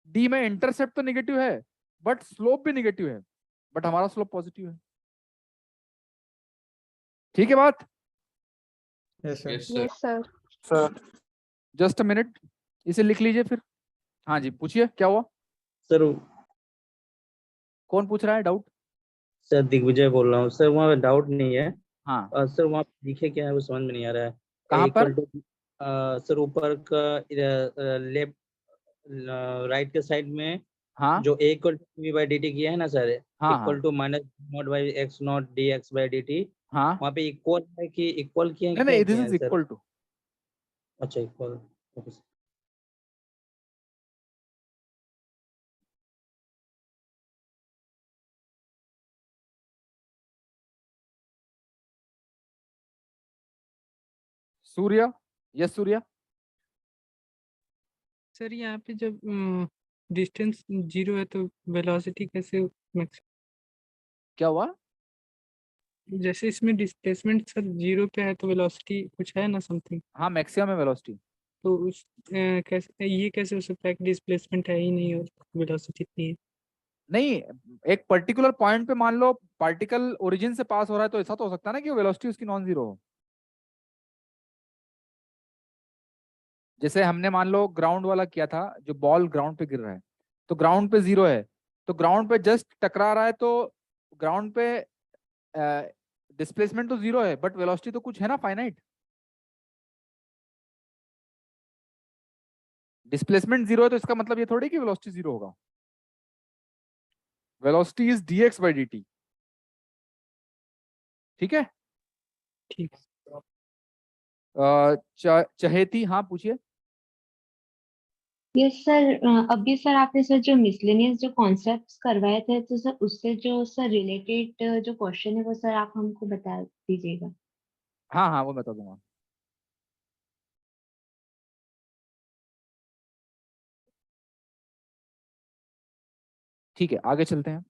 डी में इंटरसेप्ट तो निगेटिव है बट स्लोप भी निगेटिव है, बट हमारा स्लोप पॉजिटिव है। ठीक है बात? Yes sir. Yes sir. Sir just a minute, इसे लिख लीजिए फिर। हाँ जी, पूछिए क्या हुआ। सर कौन पूछ रहा है डाउट? सर दिग्विजय बोल रहा हूँ सर, वहाँ डाउट नहीं है। हाँ सर वहाँ लिखे क्या है वो समझ में नहीं आ रहा है। कहाँ पर? इक्वल टू सर ऊपर का लेफ्ट राइट के साइड में हाँ जो a equal to v by d t किया है ना सर, हाँ equal to minus naught by x naught d x by d t, हाँ, वहाँ पे इक्वल है कि इक्वल किया है नहीं क्या नहीं, दिस किया इज है सर? Equal to. अच्छा equal, okay sir. Surya, yes Surya. Sir यहाँ पे जब डिस्टेंस 0 है तो वेलोसिटी कैसे मैक्स, क्या हुआ? जैसे इसमें डिस्प्लेसमेंट सर 0 पे है तो वेलोसिटी कुछ है ना समथिंग, हाँ मैक्सिमम है वेलोसिटी। तो उस कैसे ये कैसे हो सकता है कि डिस्प्लेसमेंट है ही नहीं और वेलोसिटी इतनी है? नहीं, एक पर्टिकुलर पॉइंट पे मान लो पार्टिकल ओरिजिन से पास हो रहा है तो ऐसा तो हो सकता है ना कि वेलोसिटी उसकी नॉन जीरो हो। जैसे हमने मान लो ग्राउंड वाला किया था, जो बॉल ग्राउंड पे गिर रहा है तो ग्राउंड पे 0 है, तो ग्राउंड पे जस्ट टकरा रहा है तो ग्राउंड पे डिस्प्लेसमेंट तो 0 है बट वेलोसिटी तो कुछ है ना, फाइनाइट। डिस्प्लेसमेंट 0 है तो इसका मतलब ये थोड़ी कि वेलोसिटी 0 होगा। Velocity is dx by dt। ठीक है। ठीक। चहेती, हाँ पूछिए। यस सर, अभी सर आपने सर जो मिसलेनियस जो कॉन्सेप्ट्स करवाए थे तो सर उससे जो सर रिलेटेड जो क्वेश्चन है वो सर आप हमको बता दीजिएगा। हाँ हाँ वो बता दूंगा। ठीक है, आगे चलते हैं।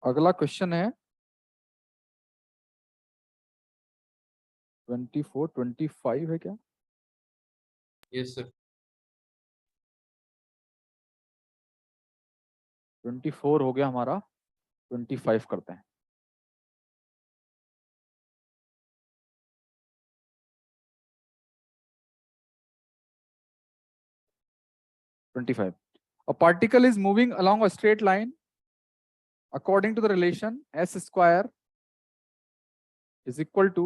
अगला क्वेश्चन है 24 25 है क्या? Yes sir. 24 हो गया हमारा, 25 करते हैं। A particle is moving along a straight line according to the relation s square is equal to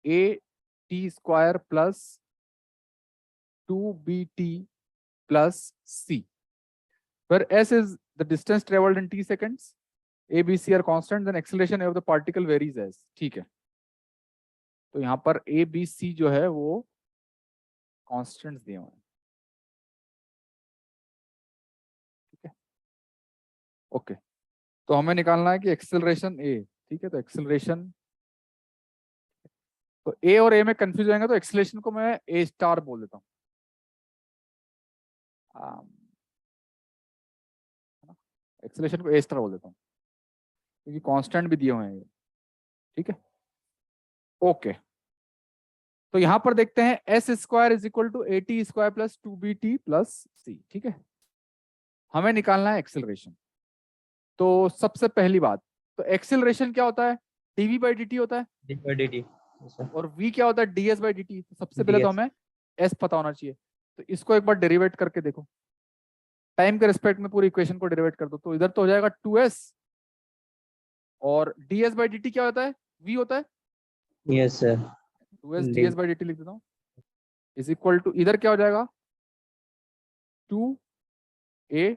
a t square plus 2bt plus c, where s is the distance traveled in t seconds, a b c are constant, then acceleration of the particle varies as। ठीक है, तो यहाँ पर a b c जो है वो constants दिए हुए हैं। ठीक है, ओके। तो हमें निकालना है कि एक्सेलरेशन a, ठीक है, तो एक्सेलरेशन, तो a और a में कंफ्यूज हो जाएंगे तो एक्सेलरेशन को मैं a स्टार बोल देता हूँ। एक्सेलरेशन को a स्टार बोल देता हूँ क्योंकि कांस्टेंट भी दिए हुए हैं ये। ठीक है, ओके। तो यहां पर देखते हैं s square is equal to a t square plus 2bt plus c. ठीक है, हमें निकालना है एक्सेलरेशन। तो सबसे पहली बात, तो एक्सेलरेशन क्या होता है? dv बाई dt होता है, डी बाई डी टी। और v क्या होता है? ds by dt। तो सबसे पहले तो हमें s पता होना चाहिए, तो इसको एक बार डेरिवेट करके देखो, टाइम के रिस्पेक्ट में पूरी इक्वेशन को डेरिवेट कर दो, तो इधर तो हो जाएगा 2s, और ds बाई dt क्या होता है? v होता है। Yes sir. 2s ds by dt लिख देता हूँ, इज इक्वल टू इधर क्या हो जाएगा? 2at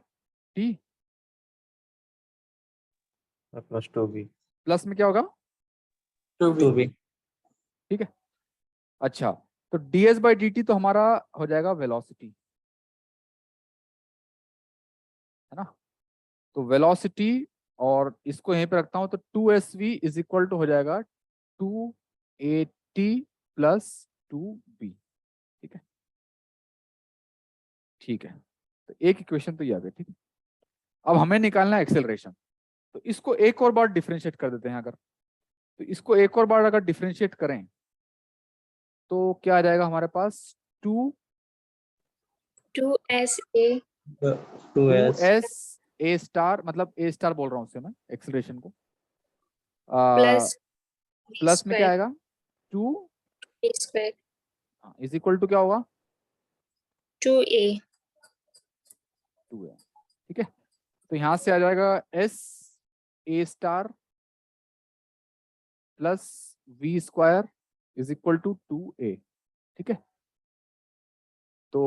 प्लस 2b, प्लस में क्या होगा? 2b। ठीक है, अच्छा, तो ds बाई dt तो हमारा हो जाएगा वेलोसिटी, है ना। तो वेलोसिटी और इसको यहीं पे रखता हूं तो 2SV इज इक्वल टू हो जाएगा 2AT प्लस 2B। ठीक है, ठीक है, तो एक इक्वेशन तो ये आ गई। ठीक है, अब हमें निकालना है एक्सेलरेशन। तो इसको एक और बार डिफरेंशिएट कर देते हैं। अगर तो इसको एक और बार अगर डिफरेंशिएट करें तो क्या आ जाएगा हमारे पास 2S स्टार, मतलब A स्टार बोल रहा हूँ उससे मैं एक्सेलरेशन को, प्लस में क्या आएगा 2 इज इक्वल टू क्या होगा 2A। 2A। ठीक है, तो यहां से आ जाएगा SA star plus V square is equal to 2A। ठीक है, तो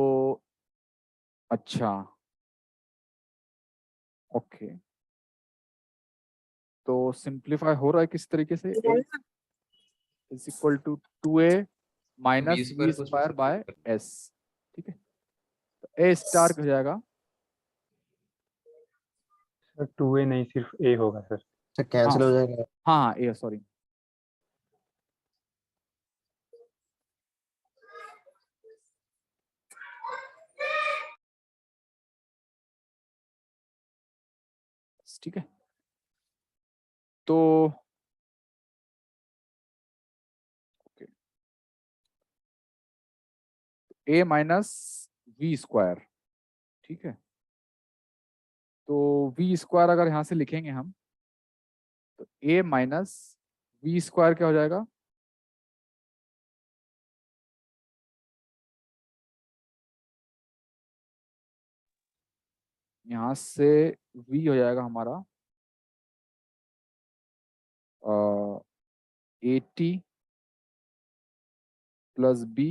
अच्छा ओके, तो सिंप्लीफाई हो रहा है किस तरीके से, is equal to 2A minus V square by S। ठीक है, तो A स्टार हो जाएगा सर 2A नहीं सिर्फ A होगा सर। सर कैंसिल हो जाएगा। हाँ हाँ A, सॉरी। ठीक है, तो A माइनस V स्क्वायर। ठीक है, तो V स्क्वायर अगर यहां से लिखेंगे हम तो A माइनस V स्क्वायर क्या हो जाएगा यहां से V हो जाएगा हमारा 80 plus B,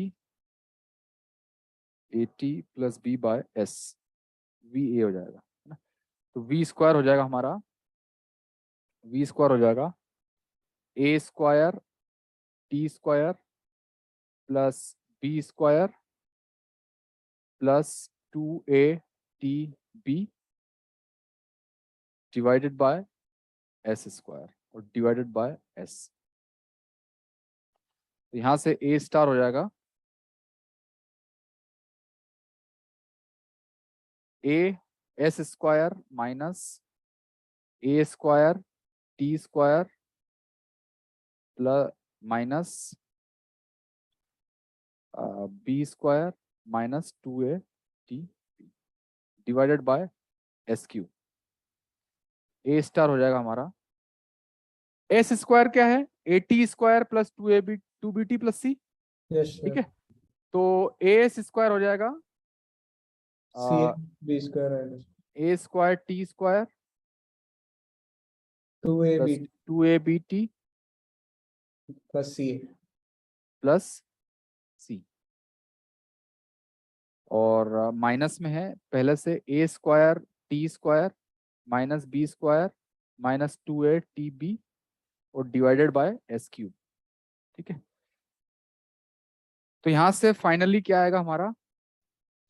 80 plus B by S, VA हो जाएगा, है ना। तो V स्क्वायर हो जाएगा हमारा, V स्क्वायर हो जाएगा A square T square plus B square plus 2ATB divided by S square और डिवाइडेड बाय S। तो यहां से A स्टार हो जाएगा S square minus A square T square plus minus B square minus 2AT divided by SQ। A star हो जाएगा हमारा S square क्या है AT square plus 2BT plus C। ठीक है, तो AS स्क्वायर हो जाएगा B स्क्वायर आएगा A square T square 2ABT plus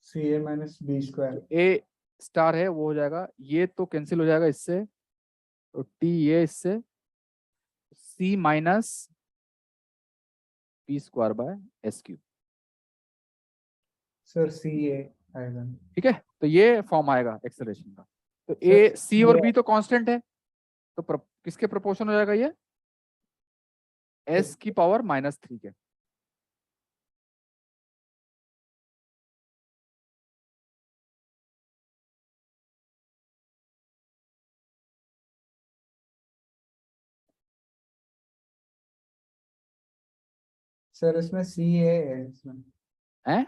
CA minus B square. A star है वो हो जाएगा, ये तो कैंसिल हो जाएगा इससे, तो T ये इससे C minus B square by SQ। Sir CA आएगा। ठीक है, तो ये फॉर्म आएगा एक्सेलरेशन का। तो A C और B तो कांस्टेंट है, तो किसके प्रोपोर्शन हो जाएगा ये S की पावर -3 के। सर इसमें CA है, इसमें हैं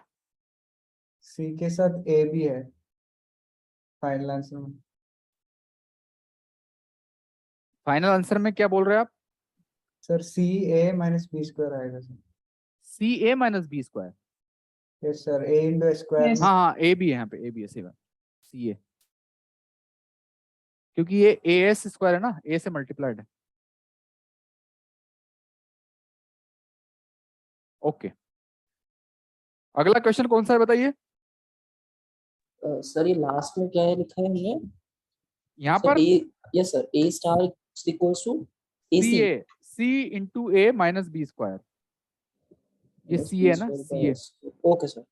C के साथ A भी है फाइनल आंसर में। फाइनल आंसर में क्या बोल रहे हैं आप sir CA minus B square आएगा sir. CA minus B square. Yes sir, A into square. हाँ हाँ A भी है यहाँ पे, A भी है, सही बात, CA क्योंकि ये AS स्क्वायर है ना, A से मल्टीप्लाइड है। ओके, अगला क्वेश्चन कौन सा है बताइए। सर ये लास्ट में क्या है लिखा है हमने? यहाँ पर yes sir, a star equals to AC C into A minus B square, ये C है ना, CA। Okay sir.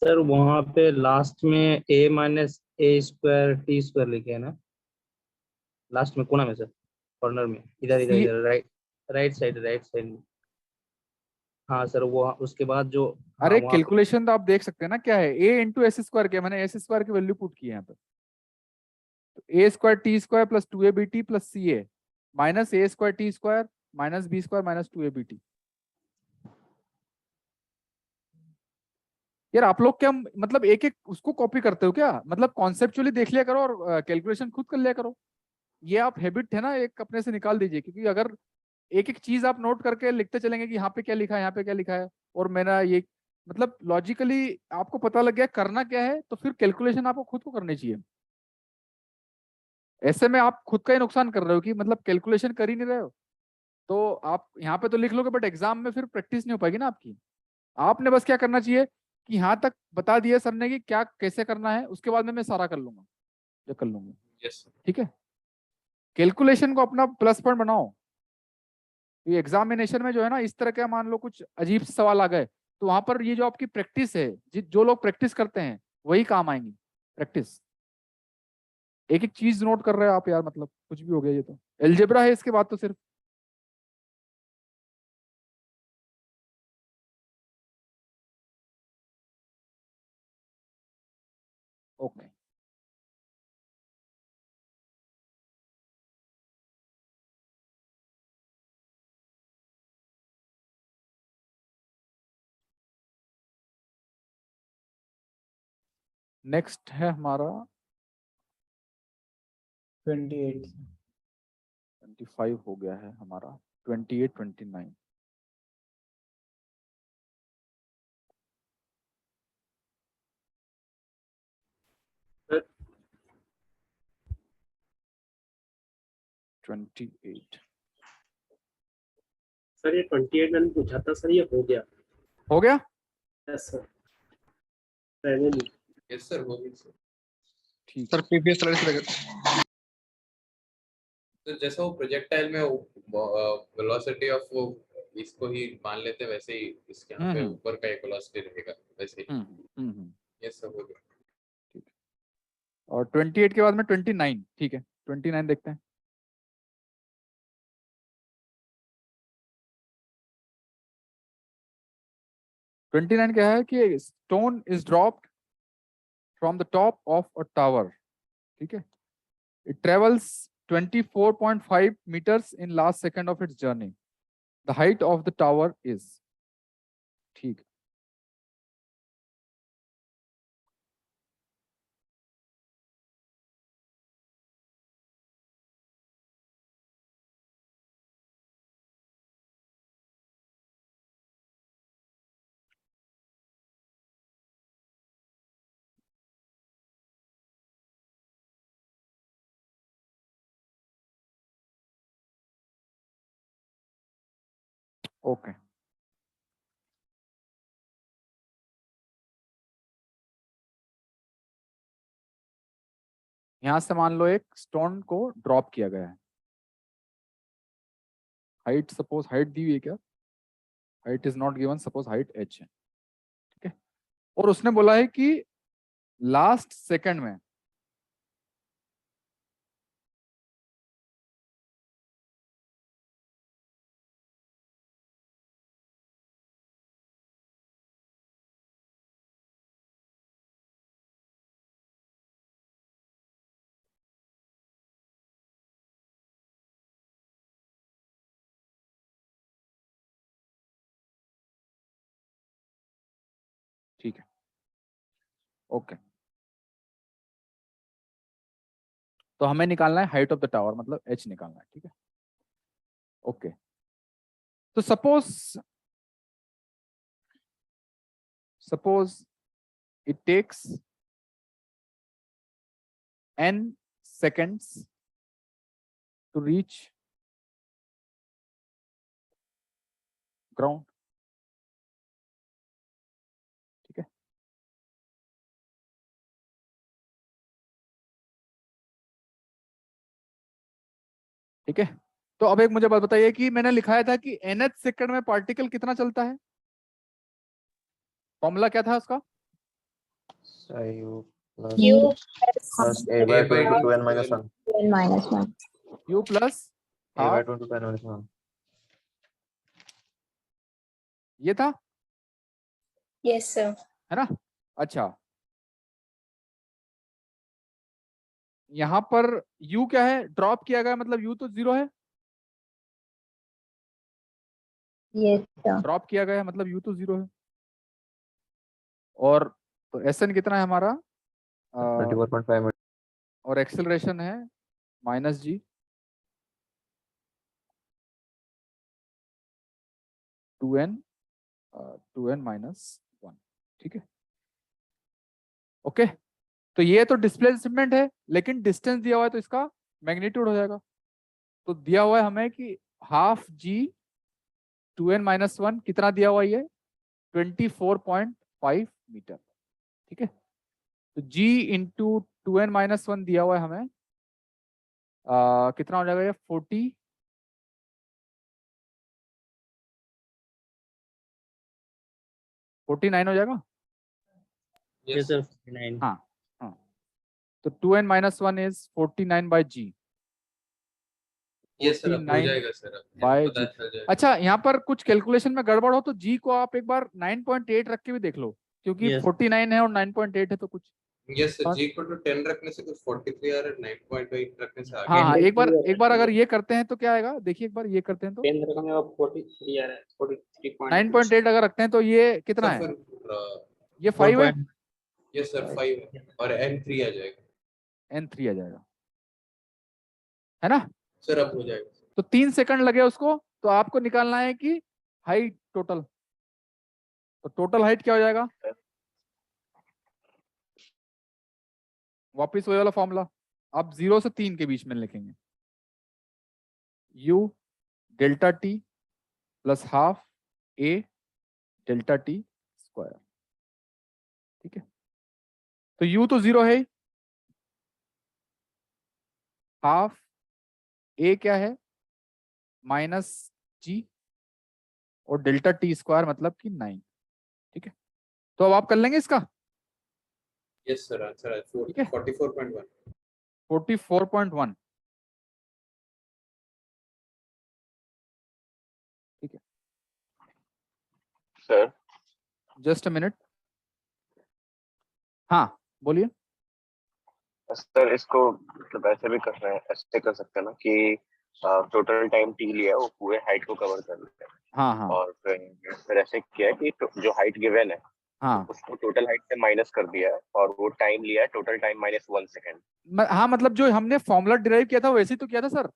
सर वहां पे लास्ट में a minus a square t square लिखे है ना, लास्ट में कोना में सर, कॉर्नर में, इधर इधर इधर राइट साइड में। हाँ सर, वो उसके बाद जो अरे कैलकुलेशन तो आप देख सकते हैं ना, क्या है a इंटू एस स्क्वायर, क्या मैंने एस स्क्वायर की वैल्यू पुट की है यहाँ पर, तो a square t square plus 2ab plus c a minus a square t square minus b square minus 2ab। यार आप लोग क्या मतलब एक एक उसको कॉपी करते हो क्या? मतलब कॉन्सेप्चुअली देख लिया करो और कैलकुलेशन खुद कर लिया करो। ये आप हैबिट है ना, एक अपने से निकाल दीजिए, क्योंकि अगर एक एक चीज आप नोट करके लिखते चलेंगे कि यहाँ पे क्या लिखा है, यहाँ पे क्या लिखा है, और मेरा ये मतलब लॉजिकली आपको पता लग गया करना क्या है, तो फिर कैलकुलेशन आपको खुद को करनी चाहिए। ऐसे में आप खुद का ही नुकसान कर रहे हो कि मतलब कैलकुलेशन कर ही नहीं रहे हो। तो आप यहाँ पे तो लिख लोगे, बट एग्जाम में फिर प्रैक्टिस नहीं हो पाएगी ना आपकी। आपने बस क्या करना चाहिए कि यहाँ तक बता दिया सर ने कि क्या कैसे करना है, उसके बाद में मैं सारा कर लूंगा या कर लूंगा। ठीक है, कैलकुलेशन को अपना प्लस पॉइंट बनाओ। ये एग्जामिनेशन में जो है ना, इस तरह का मान लो कुछ अजीब से सवाल आ गए, तो वहां पर ये जो आपकी प्रैक्टिस है, जो लोग प्रैक्टिस करते हैं वही काम आएंगी। प्रैक्टिस, एक एक चीज नोट कर रहे हो आप यार, मतलब कुछ भी हो गया। ये तो एलजेब्रा है, इसके बाद तो सिर्फ ओके। नेक्स्ट है हमारा 28 25 हो गया है हमारा, 28 29। सर 28 सर ये 28 मैंने पूछा था सर, ये हो गया। हो गया? यस सर, पहले नहीं। यस सर, हो गया सर। ठीक सर प्रीवियस स्लाइड से लगा, तो जैसा वो प्रोजेक्टाइल में वेलोसिटी ऑफ वो इसको ही मान लेते हैं, वैसे ही इसके यहाँ पे ऊपर का एक वेलोसिटी रहेगा वैसे ही। यस सर, हो गया। ठीक है, और 28 के बाद में 29। ठीक है, 29 देखते हैं। ट्वेंटी नाइन क्या है कि stone is dropped from the top of a tower. ठीक है, it travels 24.5 meters in last second of its journey. The height of the tower is, ठीक। ओके, यहां से मान लो एक स्टोन को ड्रॉप किया गया है। हाइट, सपोज हाइट दी हुई है क्या? Height is not given, suppose height h है। ठीक है, और उसने बोला है कि लास्ट सेकंड में ठीक है, ओके। तो हमें निकालना है हाइट ऑफ द टावर, मतलब h निकालना है। ठीक है, ओके। तो suppose it takes n seconds to reach ground. ठीक है, ठीक है। तो अब एक मुझे बात बताइए कि मैंने लिखाया था कि nth सेकंड में पार्टिकल कितना चलता है, फॉर्मूला क्या था उसका? U Q plus A by 2 into 2n minus 1. -1. U plus A by half, 2 into 2n minus 1. ये था, Yes, sir. है ना? अच्छा, यहाँ पर U क्या है, ड्रॉप किया गया, मतलब U तो 0 है, Yes, sir. ड्रॉप किया गया मतलब U तो 0 है। और तो SN कितना है हमारा, 24.5 मीटर। और एक्सेलरेशन है -g, टू एन माइनस 1। ठीक है, ओके। तो ये तो डिस्प्लेसमेंट है, लेकिन डिस्टेंस दिया हुआ है तो इसका मैग्नीट्यूड हो जाएगा। तो दिया हुआ है हमें कि हाफ g 2n-1 कितना दिया हुआ है, ये 24.5 मीटर। ठीक है, तो g इंटू 2n-1 दिया हुआ है हमें, कितना हो जाएगा ये 49 हो जाएगा। Yes, sir. 49. हाँ हाँ, तो 2n-1 is 49/g। Yes sir, अब हो जाएगा सर, अब बाय पता जी। चल जाएगा। अच्छा, यहाँ पर कुछ कैलकुलेशन में गड़बड़ हो तो जी को आप एक बार 9.8 रख के भी देख लो, क्योंकि Yes. 49 है और 9.8 है तो कुछ। यस सर, हाँ। जी को तो 10 रखने से कुछ 43 आ रहा है, 9.8 रखने से आगे। हाँ हाँ, एक बार अगर ये करते हैं तो क्या आएगा, देखिए एक बार ये करते हैं तो 10 रकम अब 43 आ रहा है, 43.6। 9.8 अगर रखते हैं तो ये कितना है, ये 5 है, यस सर 5 है और n3 आ जाएगा। n3 आ जाएगा, है ना? सर अब हो जाएगा। तो 3 सेकंड लगे उसको, तो आपको निकालना है कि हाइट टोटल, तो टोटल हाइट क्या हो जाएगा, वापिस वही वाला फॉर्मूला, आप 0 से 3 के बीच में लिखेंगे, u delta t plus half a delta t square. ठीक है, तो u तो 0 है, हाफ a क्या है -g और डेल्टा t स्क्वायर मतलब कि 9। ठीक है, तो अब आप कर लेंगे इसका। यस सर, आंसर है 44.1। 44.1। ठीक है सर, जस्ट अ मिनट, हाँ बोलिए। सर इसको मतलब ऐसे भी कर रहे हैं, ऐसे कर सकते हैं ना कि टोटल टाइम टी लिया है वो पूरे हाइट को कवर कर लेते हैं। हाँ हाँ और फिर ऐसे किया है कि जो हाइट गिवन है हाँ उसको टोटल हाइट से माइनस कर दिया है और वो टाइम लिया है टोटल टाइम -1 सेकेंड। हाँ, मतलब जो हमने फॉर्मूला डिराइव किया था वैसे ही तो किया था सर।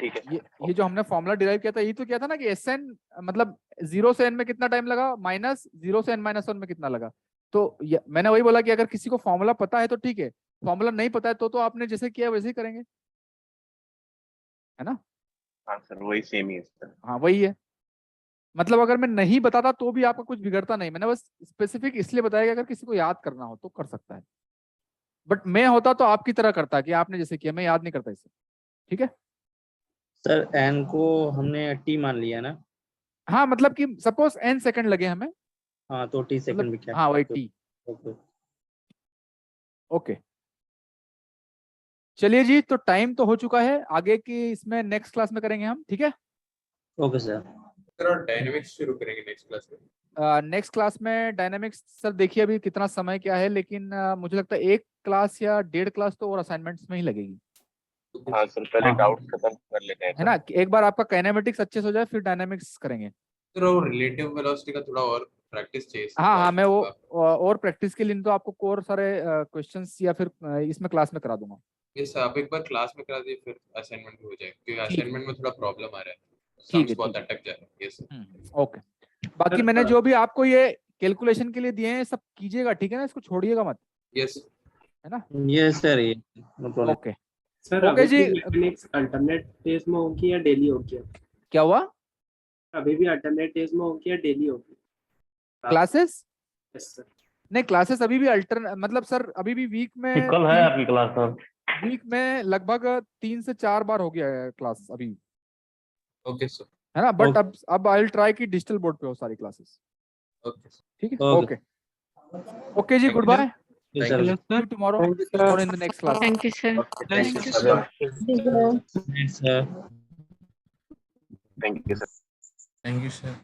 ठीक है ये जो हमने फॉर्मूला डिराइव किया था यही तो किया था ना कि SN मतलब 0 से n में कितना टाइम लगा, -0 से n-1 में कितना लगा। तो मैंने वही बोला कि अगर किसी को फॉर्मूला पता है तो ठीक है, फॉर्मूला नहीं पता है तो आपने जैसे किया वैसे ही करेंगे, है ना? हाँ सर, वही सेम ही है सर। हाँ वही है, मतलब अगर मैं नहीं बताता तो भी आपका कुछ बिगड़ता नहीं, मैंने बस स्पेसिफिक इसलिए बताया कि अगर किसी को याद करना हो तो कर सकता है, बट मैं होता तो आपकी तरह करता कि आपने जैसे किया, मैं याद नहीं करता इसे। ठीक है सर n को हमने t मान लिया ना। हाँ, मतलब कि सपोज n सेकंड लगे हमें, हाँ तो t सेकंड भी क्या। हाँ वही t। ओके ओके चलिए जी, तो टाइम तो हो चुका है, आगे की इसमें नेक्स्ट क्लास में करेंगे हम। ठीक है, ओके सर। सर और डायनामिक्स शुरू करेंगे नेक्स्ट क्लास में। नेक्स्ट क्लास में डायनामिक्स सर देखिए अभी कितना समय क्या है, लेकिन मुझे लगता है 1 क्लास या 1.5 क्लास तो और असाइनमेंट्स में ही लगेगी। हाँ सर, पहले डाउट खत्म कर लेते हैं है ना, एक बार आपका काइनेमेटिक्स अच्छे से हो जाए फिर डायनामिक्स करेंगे। सर वो रिलेटिव वेलोसिटी का थोड़ा और प्रैक्टिस चाहिए। हाँ हाँ, मैं वो और प्रैक्टिस के लिए तो आपको कोर सारे क्वेश्चंस या फिर इसमें क्लास में करा दूंगा। यस, आप एक बार क्लास में करा दिए फिर असाइनमेंट हो जाएगा, क्योंकि असाइनमेंट में थोड़ा प्रॉब्लम आ रहा है, ठीक है, सम्स बहुत अटक जा रहा है। यस ओके, बाकी मैंने जो भी आपको ये कैलकुलेशन के लिए दिए हैं सब कीजिएगा, ठीक है ना, इसको छोड़िएगा मत। यस है ना? Yes sir, no problem. Okay sir okay अभी जी। भी मैकेनिक्स अल्टरनेट डेज में होगी या डेली होगी? क्या हुआ? अभी भी अल्टरनेट डेज में होगी या डेली होगी क्लासेस? Yes sir. नहीं, क्लासेस अभी भी मतलब सर अभी भी वीक में कल है आपकी क्लास सर? वीक में लगभग 3 से 4 बार हो गया है क्लास अभी, ओके सर। है ना? बट अब आई विल ट्राई कि डिजिटल बोर्ड पे हो सारी क्लासेस। ओके ठीक है, Okay. ओके ओके जी, good bye, Yes, Thank sir. see you tomorrow or in the next class. Thank you, sir. Thank you, sir. Yes, sir. Thank you, sir. Thank you, sir.